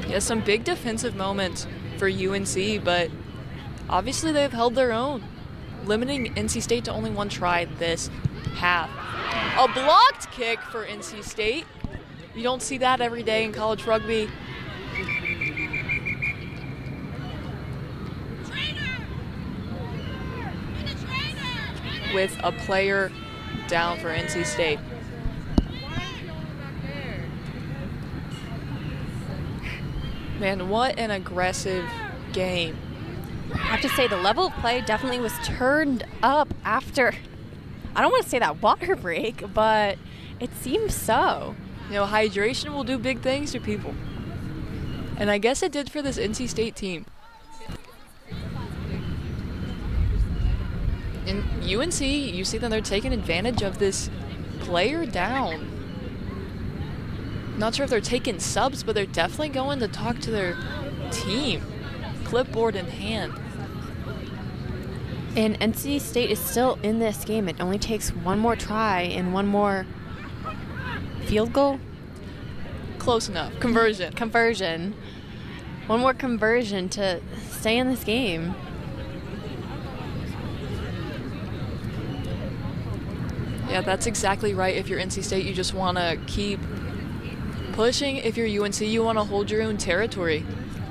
Yeah, some big defensive moments for UNC, but obviously they've held their own, limiting NC State to only one try this half. A blocked kick for NC State. You don't see that every day in college rugby. With a player down for NC State. Man, what an aggressive game. I have to say the level of play definitely was turned up after, I don't want to say that water break, but it seems so. You know, hydration will do big things to people. And I guess it did for this NC State team. In UNC, you see that they're taking advantage of this player down. Not sure if they're taking subs, but they're definitely going to talk to their team, clipboard in hand. And NC State is still in this game. It only takes one more try and one more field goal. Close enough. Conversion. One more conversion to stay in this game. Yeah, that's exactly right. If you're NC State, you just want to keep pushing. If you're UNC, you want to hold your own territory.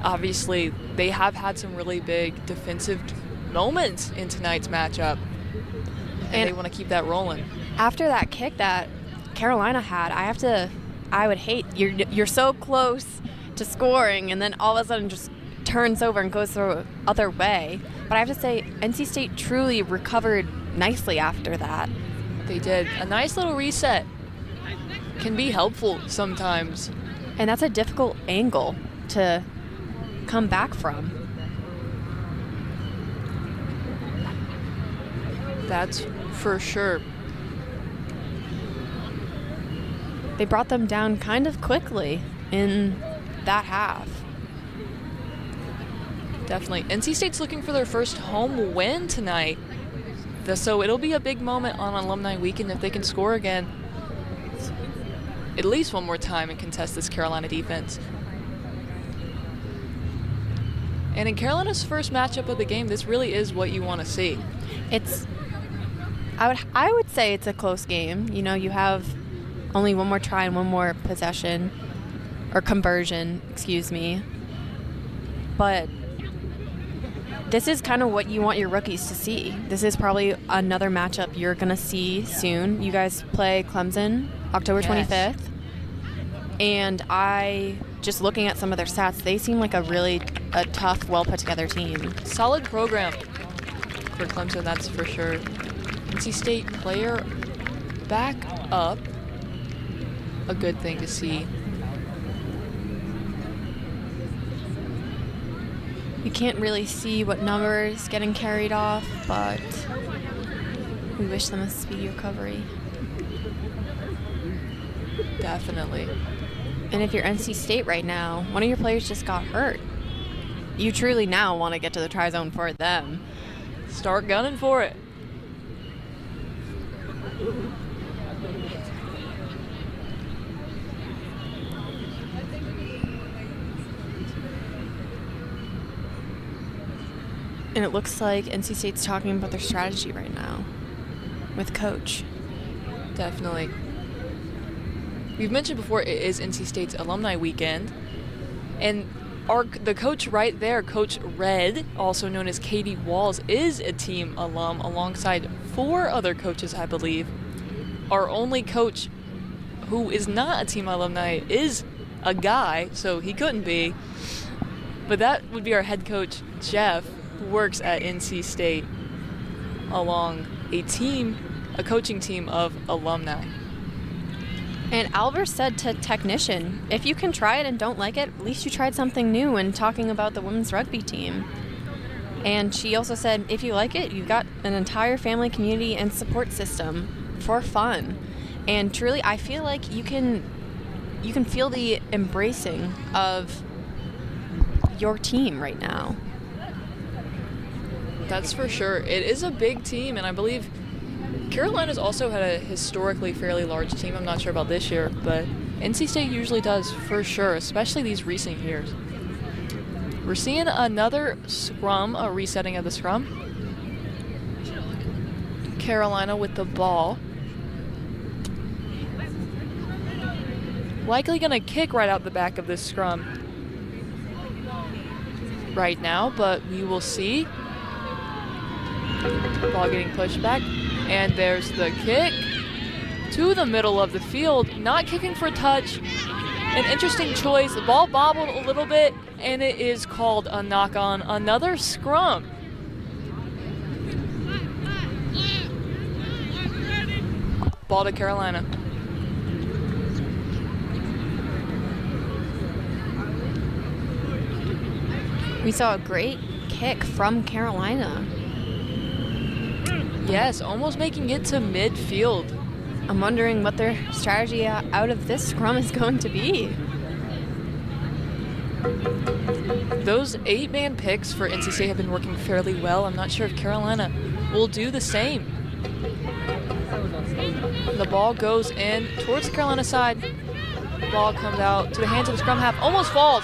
Obviously, they have had some really big defensive moments in tonight's matchup, and they want to keep that rolling. After that kick that Carolina had, I would hate, you're so close to scoring, and then all of a sudden just turns over and goes the other way. But I have to say, NC State truly recovered nicely after that. They did. A nice little reset can be helpful sometimes. And that's a difficult angle to come back from. That's for sure. They brought them down kind of quickly in that half. Definitely. NC State's looking for their first home win tonight. So it'll be a big moment on Alumni Weekend if they can score again at least one more time and contest this Carolina defense. And in Carolina's first matchup of the game, this really is what you want to see. I would say it's a close game. You know, you have only one more try and one more possession, or conversion, excuse me. But this is kind of what you want your rookies to see. This is probably another matchup you're going to see soon. You guys play Clemson October 25th. And just looking at some of their stats, they seem like a tough, well-put-together team. Solid program for Clemson, that's for sure. NC State player back up. A good thing to see. You can't really see what number is getting carried off, but we wish them a speedy recovery. Definitely. And if you're NC State right now, one of your players just got hurt. you truly now want to get to the try zone for them. Start gunning for it. And it looks like NC State's talking about their strategy right now with Coach. Definitely. We've mentioned before it is NC State's alumni weekend, and the coach right there, Coach Red, also known as Katie Walls, is a team alum alongside 4 other coaches, I believe. Our only coach who is not a team alumni is a guy, so he couldn't be. But that would be our head coach, Jeff, who works at NC State along a coaching team of alumni. And Albert said to Technician, if you can try it and don't like it, at least you tried something new, and talking about the women's rugby team. And she also said, if you like it, you've got an entire family, community, and support system for fun. And truly, I feel like you can feel the embracing of your team right now. That's for sure. It is a big team, and I believe Carolina's also had a historically fairly large team. I'm not sure about this year, but NC State usually does for sure, especially these recent years. We're seeing another scrum, a resetting of the scrum. Carolina with the ball. Likely going to kick right out the back of this scrum right now, but we will see. Ball getting pushed back, and there's the kick to the middle of the field. Not kicking for touch. An interesting choice. The ball bobbled a little bit, and it is called a knock on another scrum. Ball to Carolina. We saw a great kick from Carolina. Yes, almost making it to midfield. I'm wondering what their strategy out of this scrum is going to be. Those 8-man picks for NC State have been working fairly well. I'm not sure if Carolina will do the same. The ball goes in towards the Carolina side. Ball comes out to the hands of the scrum half. Almost falls.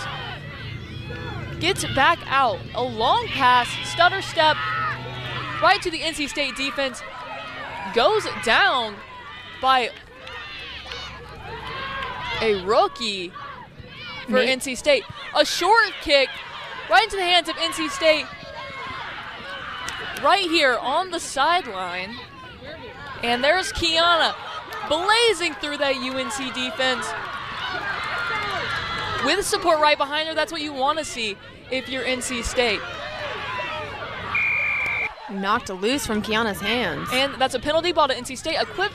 Gets back out. A long pass, stutter step, right to the NC State defense. Goes down by a rookie for NC State. A short kick right into the hands of NC State. Right here on the sideline. And there's Kiana blazing through that UNC defense. With support right behind her, that's what you want to see if you're NC State. Knocked loose from Kiana's hands. And that's a penalty ball to NC State. A quick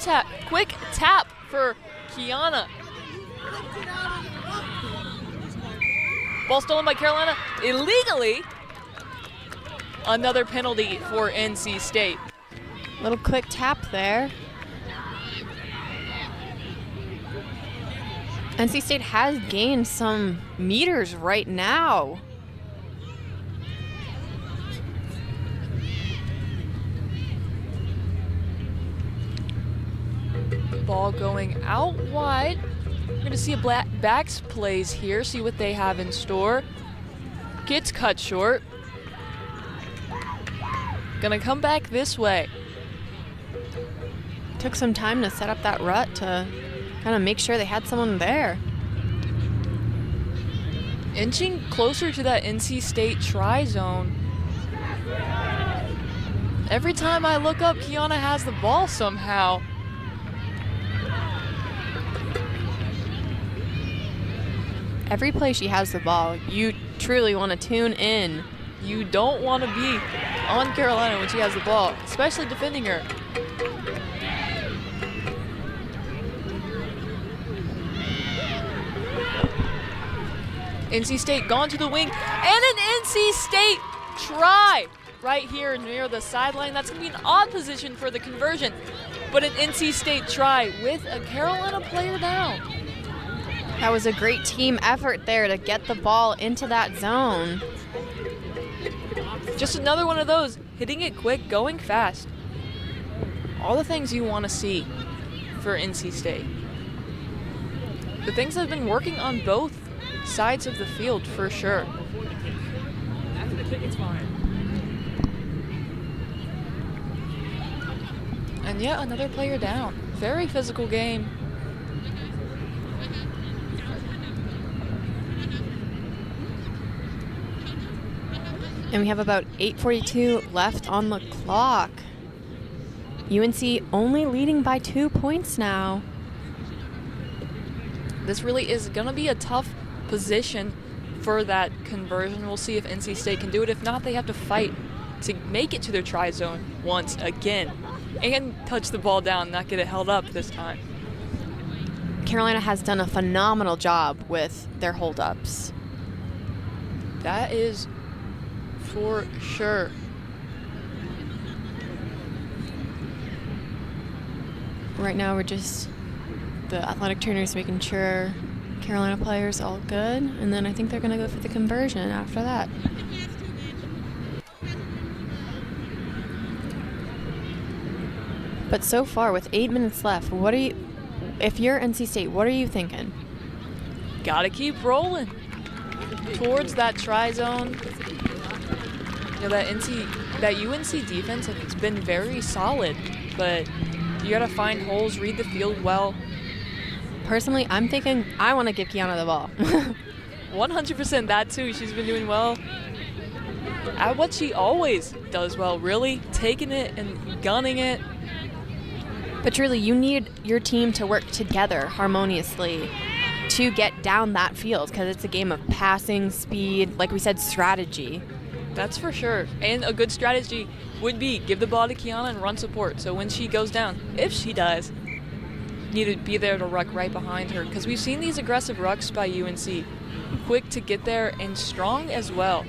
tap for Kiana. Ball stolen by Carolina illegally. Another penalty for NC State. Little quick tap there. NC State has gained some meters right now. Ball going out wide. We're going to see a backs plays here, see what they have in store. Gets cut short. Going to come back this way. Took some time to set up that rut to kind of make sure they had someone there. Inching closer to that NC State try zone. Every time I look up, Kiana has the ball somehow. Every play she has the ball, you truly want to tune in. You don't want to be on Carolina when she has the ball, especially defending her. NC State gone to the wing, and an NC State try right here near the sideline. That's going to be an odd position for the conversion, but an NC State try with a Carolina player down. That was a great team effort there to get the ball into that zone. Just another one of those, hitting it quick, going fast. All the things you want to see for NC State. The things that have been working on both sides of the field for sure. And yet another player down. Very physical game. And we have about 8:42 left on the clock. UNC only leading by 2 points now. This really is going to be a tough position for that conversion. We'll see if NC State can do it. If not, they have to fight to make it to their try zone once again and touch the ball down, not get it held up this time. Carolina has done a phenomenal job with their holdups. That is for sure. Right now we're just the athletic trainers making sure Carolina players all good, and then I think they're going to go for the conversion after that. But so far, with 8 minutes left, if you're NC State, what are you thinking? Gotta keep rolling towards that try zone. You know, that UNC defense has been very solid, but you gotta find holes, read the field well. Personally, I'm thinking I want to give Kiana the ball. 100% that too. She's been doing well at what she always does well, really taking it and gunning it. But truly, you need your team to work together harmoniously to get down that field, because it's a game of passing, speed, like we said, strategy. That's for sure. And a good strategy would be give the ball to Kiana and run support. So when she goes down, if she does, you need to be there to ruck right behind her. Because we've seen these aggressive rucks by UNC. Quick to get there and strong as well.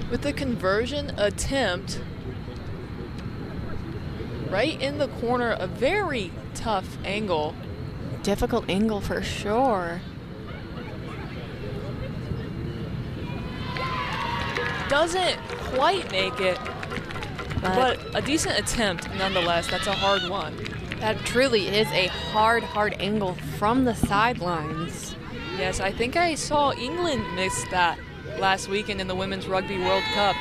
With the conversion attempt, right in the corner, a very tough angle. Difficult angle for sure. Doesn't quite make it, but a decent attempt nonetheless. That's a hard one. That truly is a hard angle from the sidelines. Yes, I think I saw England miss that last weekend in the Women's Rugby World Cup.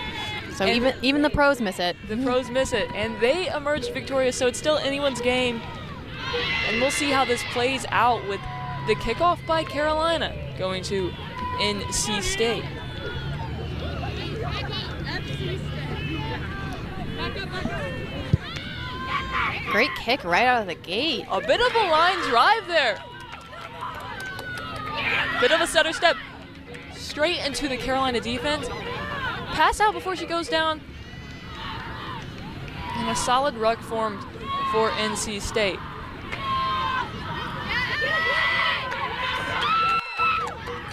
So And even the pros miss it. the pros miss it, and they emerged victorious, so it's still anyone's game. And we'll see how this plays out with the kickoff by Carolina going to NC State. Great kick right out of the gate. A bit of a line drive there. Bit of a stutter step straight into the Carolina defense. Pass out before she goes down. And a solid ruck formed for NC State.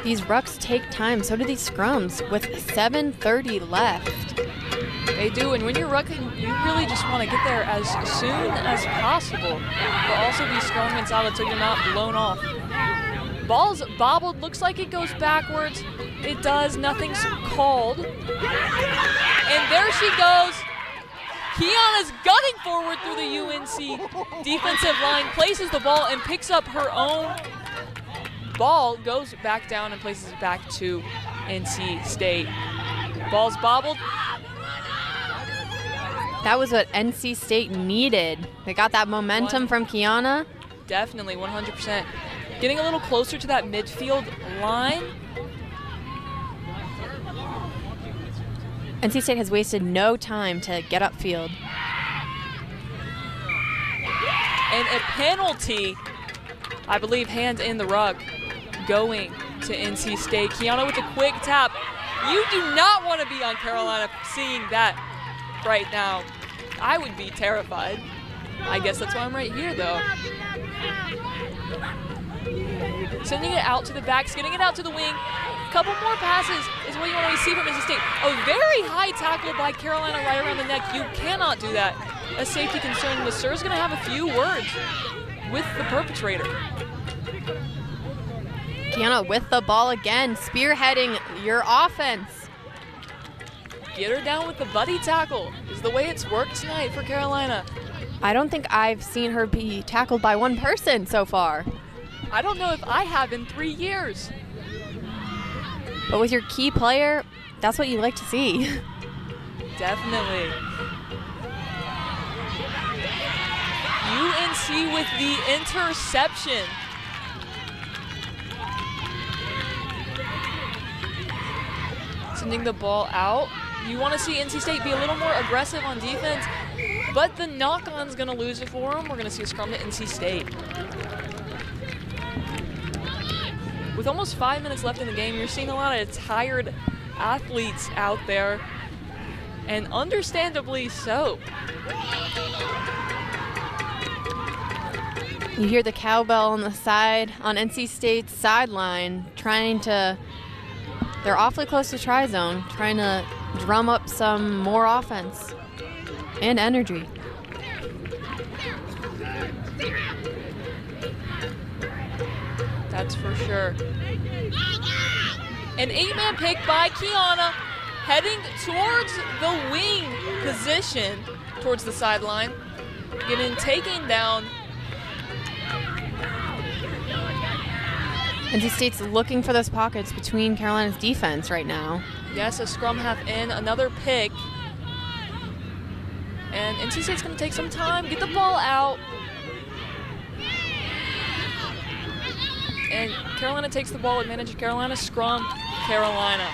These rucks take time, so do these scrums with 7:30 left. They do, and when you're rucking, you really just want to get there as soon as possible, but also be strong and solid so you're not blown off. Ball's bobbled, looks like it goes backwards. It does, nothing's called. And there she goes. Kiana's gunning forward through the UNC defensive line, places the ball and picks up her own ball, goes back down and places it back to NC State. Ball's bobbled. That was what NC State needed. They got that momentum from Kiana. Definitely, 100%. Getting a little closer to that midfield line. NC State has wasted no time to get upfield. And a penalty, I believe, hands in the ruck, going to NC State. Kiana with a quick tap. You do not want to be on Carolina seeing that right now. I would be terrified. I guess that's why I'm right here, though. Sending it out to the backs, getting it out to the wing. Couple more passes is what you want to see from NC State. A very high tackle by Carolina right around the neck. You cannot do that. A safety concern. The Sir's going to have a few words with the perpetrator. Kiana with the ball again, spearheading your offense. Get her down with the buddy tackle is the way it's worked tonight for Carolina. I don't think I've seen her be tackled by one person so far. I don't know if I have in 3 years. But with your key player, that's what you like to see. Definitely. UNC with the interception. Sending the ball out. You want to see NC State be a little more aggressive on defense, but the knock-on's going to lose it for them. We're going to see a scrum to NC State. With almost 5 minutes left in the game, you're seeing a lot of tired athletes out there, and understandably so. You hear the cowbell on the side, on NC State's sideline, they're awfully close to try zone, trying to drum up some more offense and energy. That's for sure. An 8-man pick by Kiana, heading towards the wing position, towards the sideline, getting taken down. NC State's looking for those pockets between Carolina's defense right now. Yes, a scrum half in, another pick. And NC State's going to take some time, get the ball out. And Carolina takes the ball advantage. Carolina scrum, Carolina.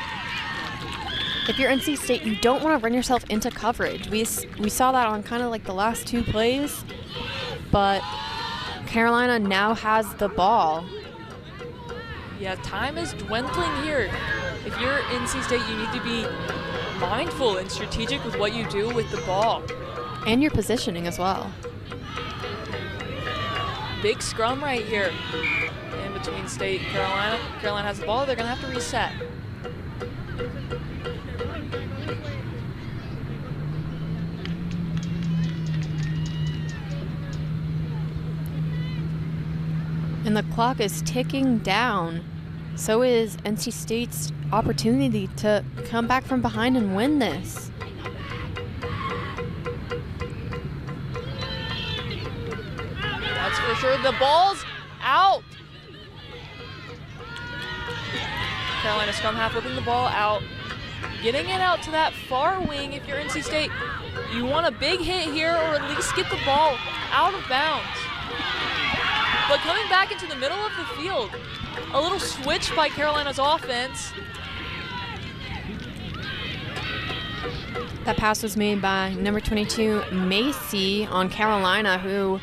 If you're NC State, you don't want to run yourself into coverage. We saw that on kind of like the last 2 plays, but Carolina now has the ball. Yeah, time is dwindling here. If you're NC State, you need to be mindful and strategic with what you do with the ball. And your positioning as well. Big scrum right here in between State and Carolina. Carolina has the ball. They're going to have to reset. And the clock is ticking down. So is NC State's opportunity to come back from behind and win this. That's for sure. The ball's out. Carolina scrum half whipping the ball out. Getting it out to that far wing. If you're NC State, you want a big hit here or at least get the ball out of bounds. But coming back into the middle of the field, a little switch by Carolina's offense. That pass was made by number 22, Macy, on Carolina, who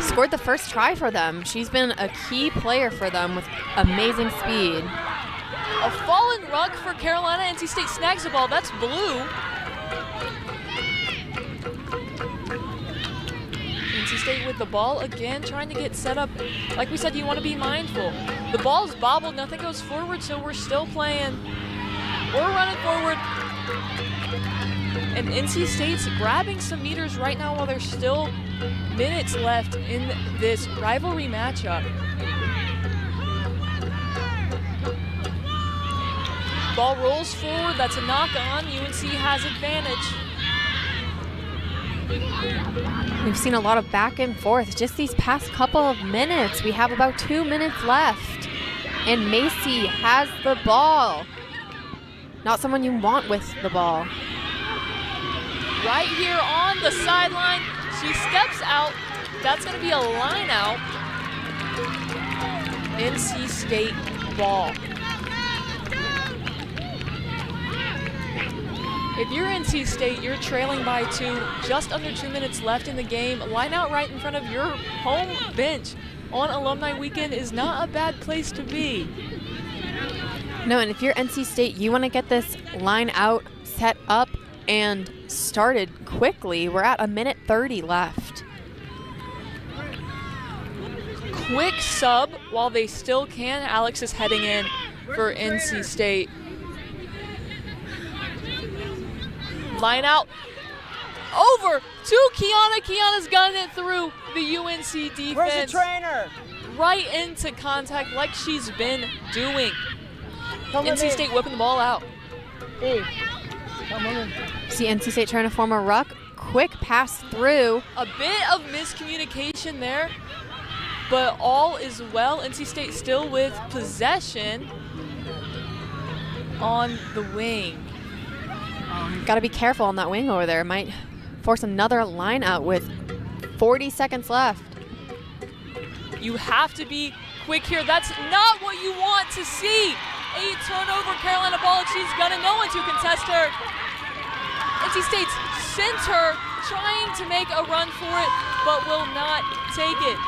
scored the first try for them. She's been a key player for them with amazing speed. A fallen rug for Carolina. NC State snags the ball. That's blue. NC State with the ball again, trying to get set up. Like we said, you want to be mindful. The ball's bobbled, nothing goes forward, so we're still playing. We're running forward. And NC State's grabbing some meters right now while there's still minutes left in this rivalry matchup. Ball rolls forward, that's a knock on. UNC has advantage. We've seen a lot of back and forth just these past couple of minutes. We have about 2 minutes left. And Macy has the ball. Not someone you want with the ball. Right here on the sideline, she steps out. That's going to be a line out. NC State ball. If you're NC State, you're trailing by 2, just under 2 minutes left in the game. Line out right in front of your home bench on Alumni Weekend is not a bad place to be. No, and if you're NC State, you want to get this line out, set up, and started quickly. We're at 1:30 left. Quick sub while they still can. Alex is heading in for NC State. Line out. Over to Kiana. Kiana's gotten it through the UNC defense. Where's the trainer? right into contact like she's been doing. NC State whipping the ball out. See NC State trying to form a ruck. Quick pass through. A bit of miscommunication there, but all is well. NC State still with possession on the wing. Got to be careful on that wing over there. Might force another line out with 40 seconds left. You have to be quick here. That's not what you want to see. A turnover Carolina ball, and she's gonna no one to contest her. NC State's center trying to make a run for it, but will not take it.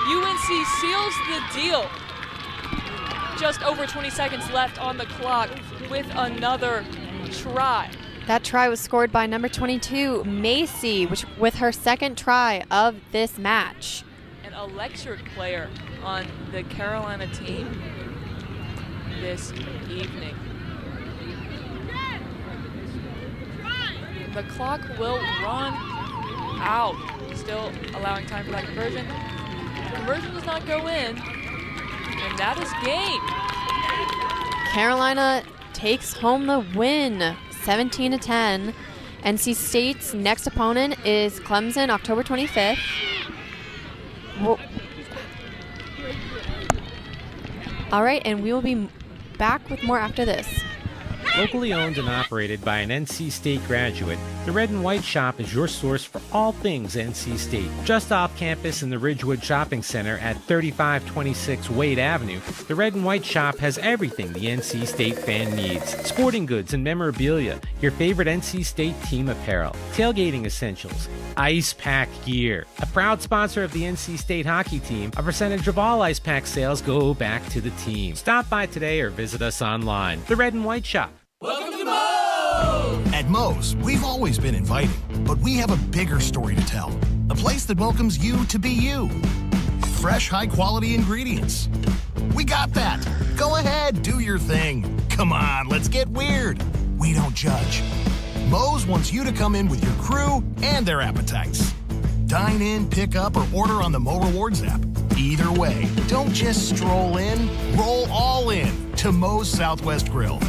UNC seals the deal. Just over 20 seconds left on the clock with another try. That try was scored by number 22, Macy, which with her second try of this match. An electric player on the Carolina team this evening. The clock will run out. Still allowing time for that conversion. Conversion does not go in, and that is game. Carolina takes home the win, 17-10. NC State's next opponent is Clemson, October 25th. All right, and we will be back with more after this. Locally owned and operated by an NC State graduate, the Red and White Shop is your source for all things NC State. Just off campus in the Ridgewood Shopping Center at 3526 Wade Avenue, the Red and White Shop has everything the NC State fan needs. Sporting goods and memorabilia, your favorite NC State team apparel, tailgating essentials, ice pack gear. A proud sponsor of the NC State hockey team, a percentage of all ice pack sales go back to the team. Stop by today or visit us online. The Red and White Shop. Welcome to Moe's! At Moe's, we've always been inviting, but we have a bigger story to tell. A place that welcomes you to be you. Fresh, high-quality ingredients. We got that. Go ahead, do your thing. Come on, let's get weird. We don't judge. Moe's wants you to come in with your crew and their appetites. Dine in, pick up, or order on the Mo Rewards app. Either way, don't just stroll in, roll all in to Moe's Southwest Grill.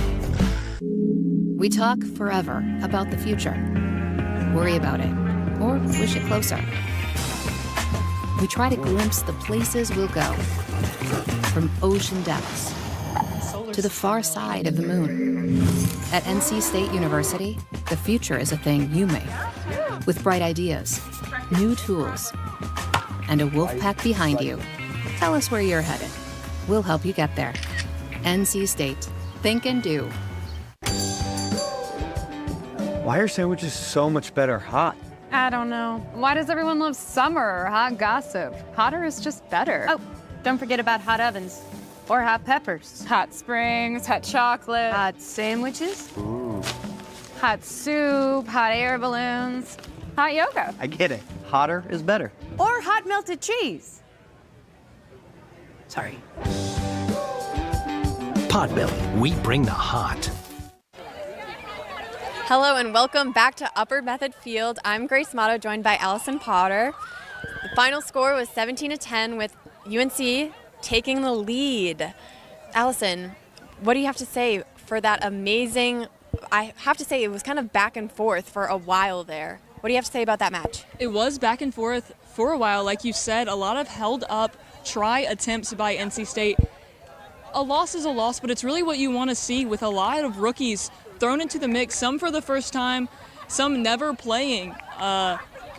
We talk forever about the future. Worry about it, or wish it closer. We try to glimpse the places we'll go. From ocean depths to the far side of the moon. At NC State University, the future is a thing you make. With bright ideas, new tools, and a wolf pack behind you. Tell us where you're headed. We'll help you get there. NC State. Think and do. Why are sandwiches so much better hot? I don't know. Why does everyone love summer or hot gossip? Hotter is just better. Oh, don't forget about hot ovens or hot peppers. Hot springs, hot chocolate, Hot sandwiches. Ooh, hot soup, hot air balloons, hot yoga. I get it. Hotter is better. Or hot melted cheese. Sorry. Potbelly, we bring the hot. Hello and welcome back to Upper Method Field. I'm Grace Motto, joined by Allison Potter. The final score was 17-10 with UNC taking the lead. Allison, what do you have to say for that amazing, I have to say it was kind of back and forth for a while there. What do you have to say about that match? It was back and forth for a while, like you said, a lot of held up try attempts by NC State. A loss is a loss, but it's really what you want to see with a lot of rookies thrown into the mix, some for the first time, some never playing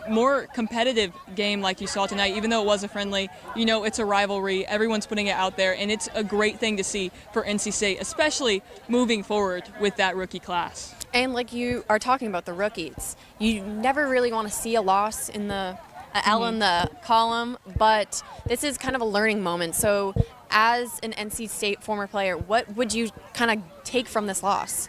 more competitive game like you saw tonight. Even though it was a friendly, you know, it's a rivalry, everyone's putting it out there, and it's a great thing to see for NC State, especially moving forward with that rookie class. And like you are talking about the rookies, you never really want to see a loss in the L in the column, but this is kind of a learning moment. So as an NC State former player, what would you kind of take from this loss?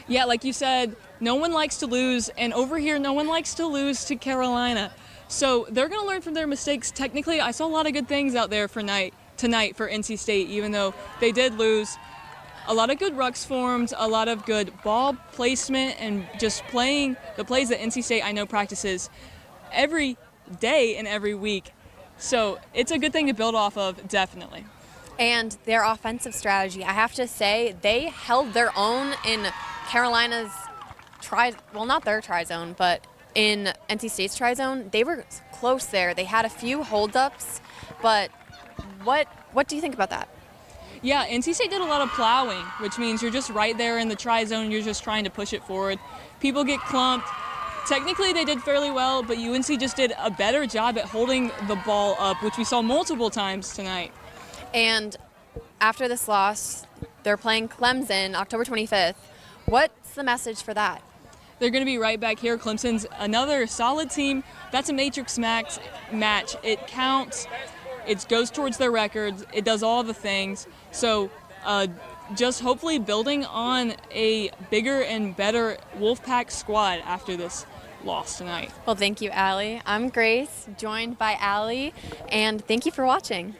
Yeah, like you said, no one likes to lose, and over here, no one likes to lose to Carolina. So they're going to learn from their mistakes. Technically, I saw a lot of good things out there for tonight for NC State, even though they did lose. A lot of good rucks formed, a lot of good ball placement, and just playing the plays that NC State I know practices every day and every week. So it's a good thing to build off of, definitely. And their offensive strategy, I have to say, they held their own in Carolina's not their tri-zone, but in NC State's tri-zone. They were close there. They had a few holdups, but what do you think about that? Yeah, NC State did a lot of plowing, which means you're just right there in the tri-zone. You're just trying to push it forward. People get clumped. Technically, they did fairly well, but UNC just did a better job at holding the ball up, which we saw multiple times tonight. And after this loss, they're playing Clemson October 25th. What's the message for that? They're going to be right back here. Clemson's another solid team. That's a matrix match. It counts. It goes towards their records. It does all the things. So just hopefully building on a bigger and better Wolfpack squad after this loss tonight. Well, thank you, Allie. I'm Grace, joined by Allie, and thank you for watching.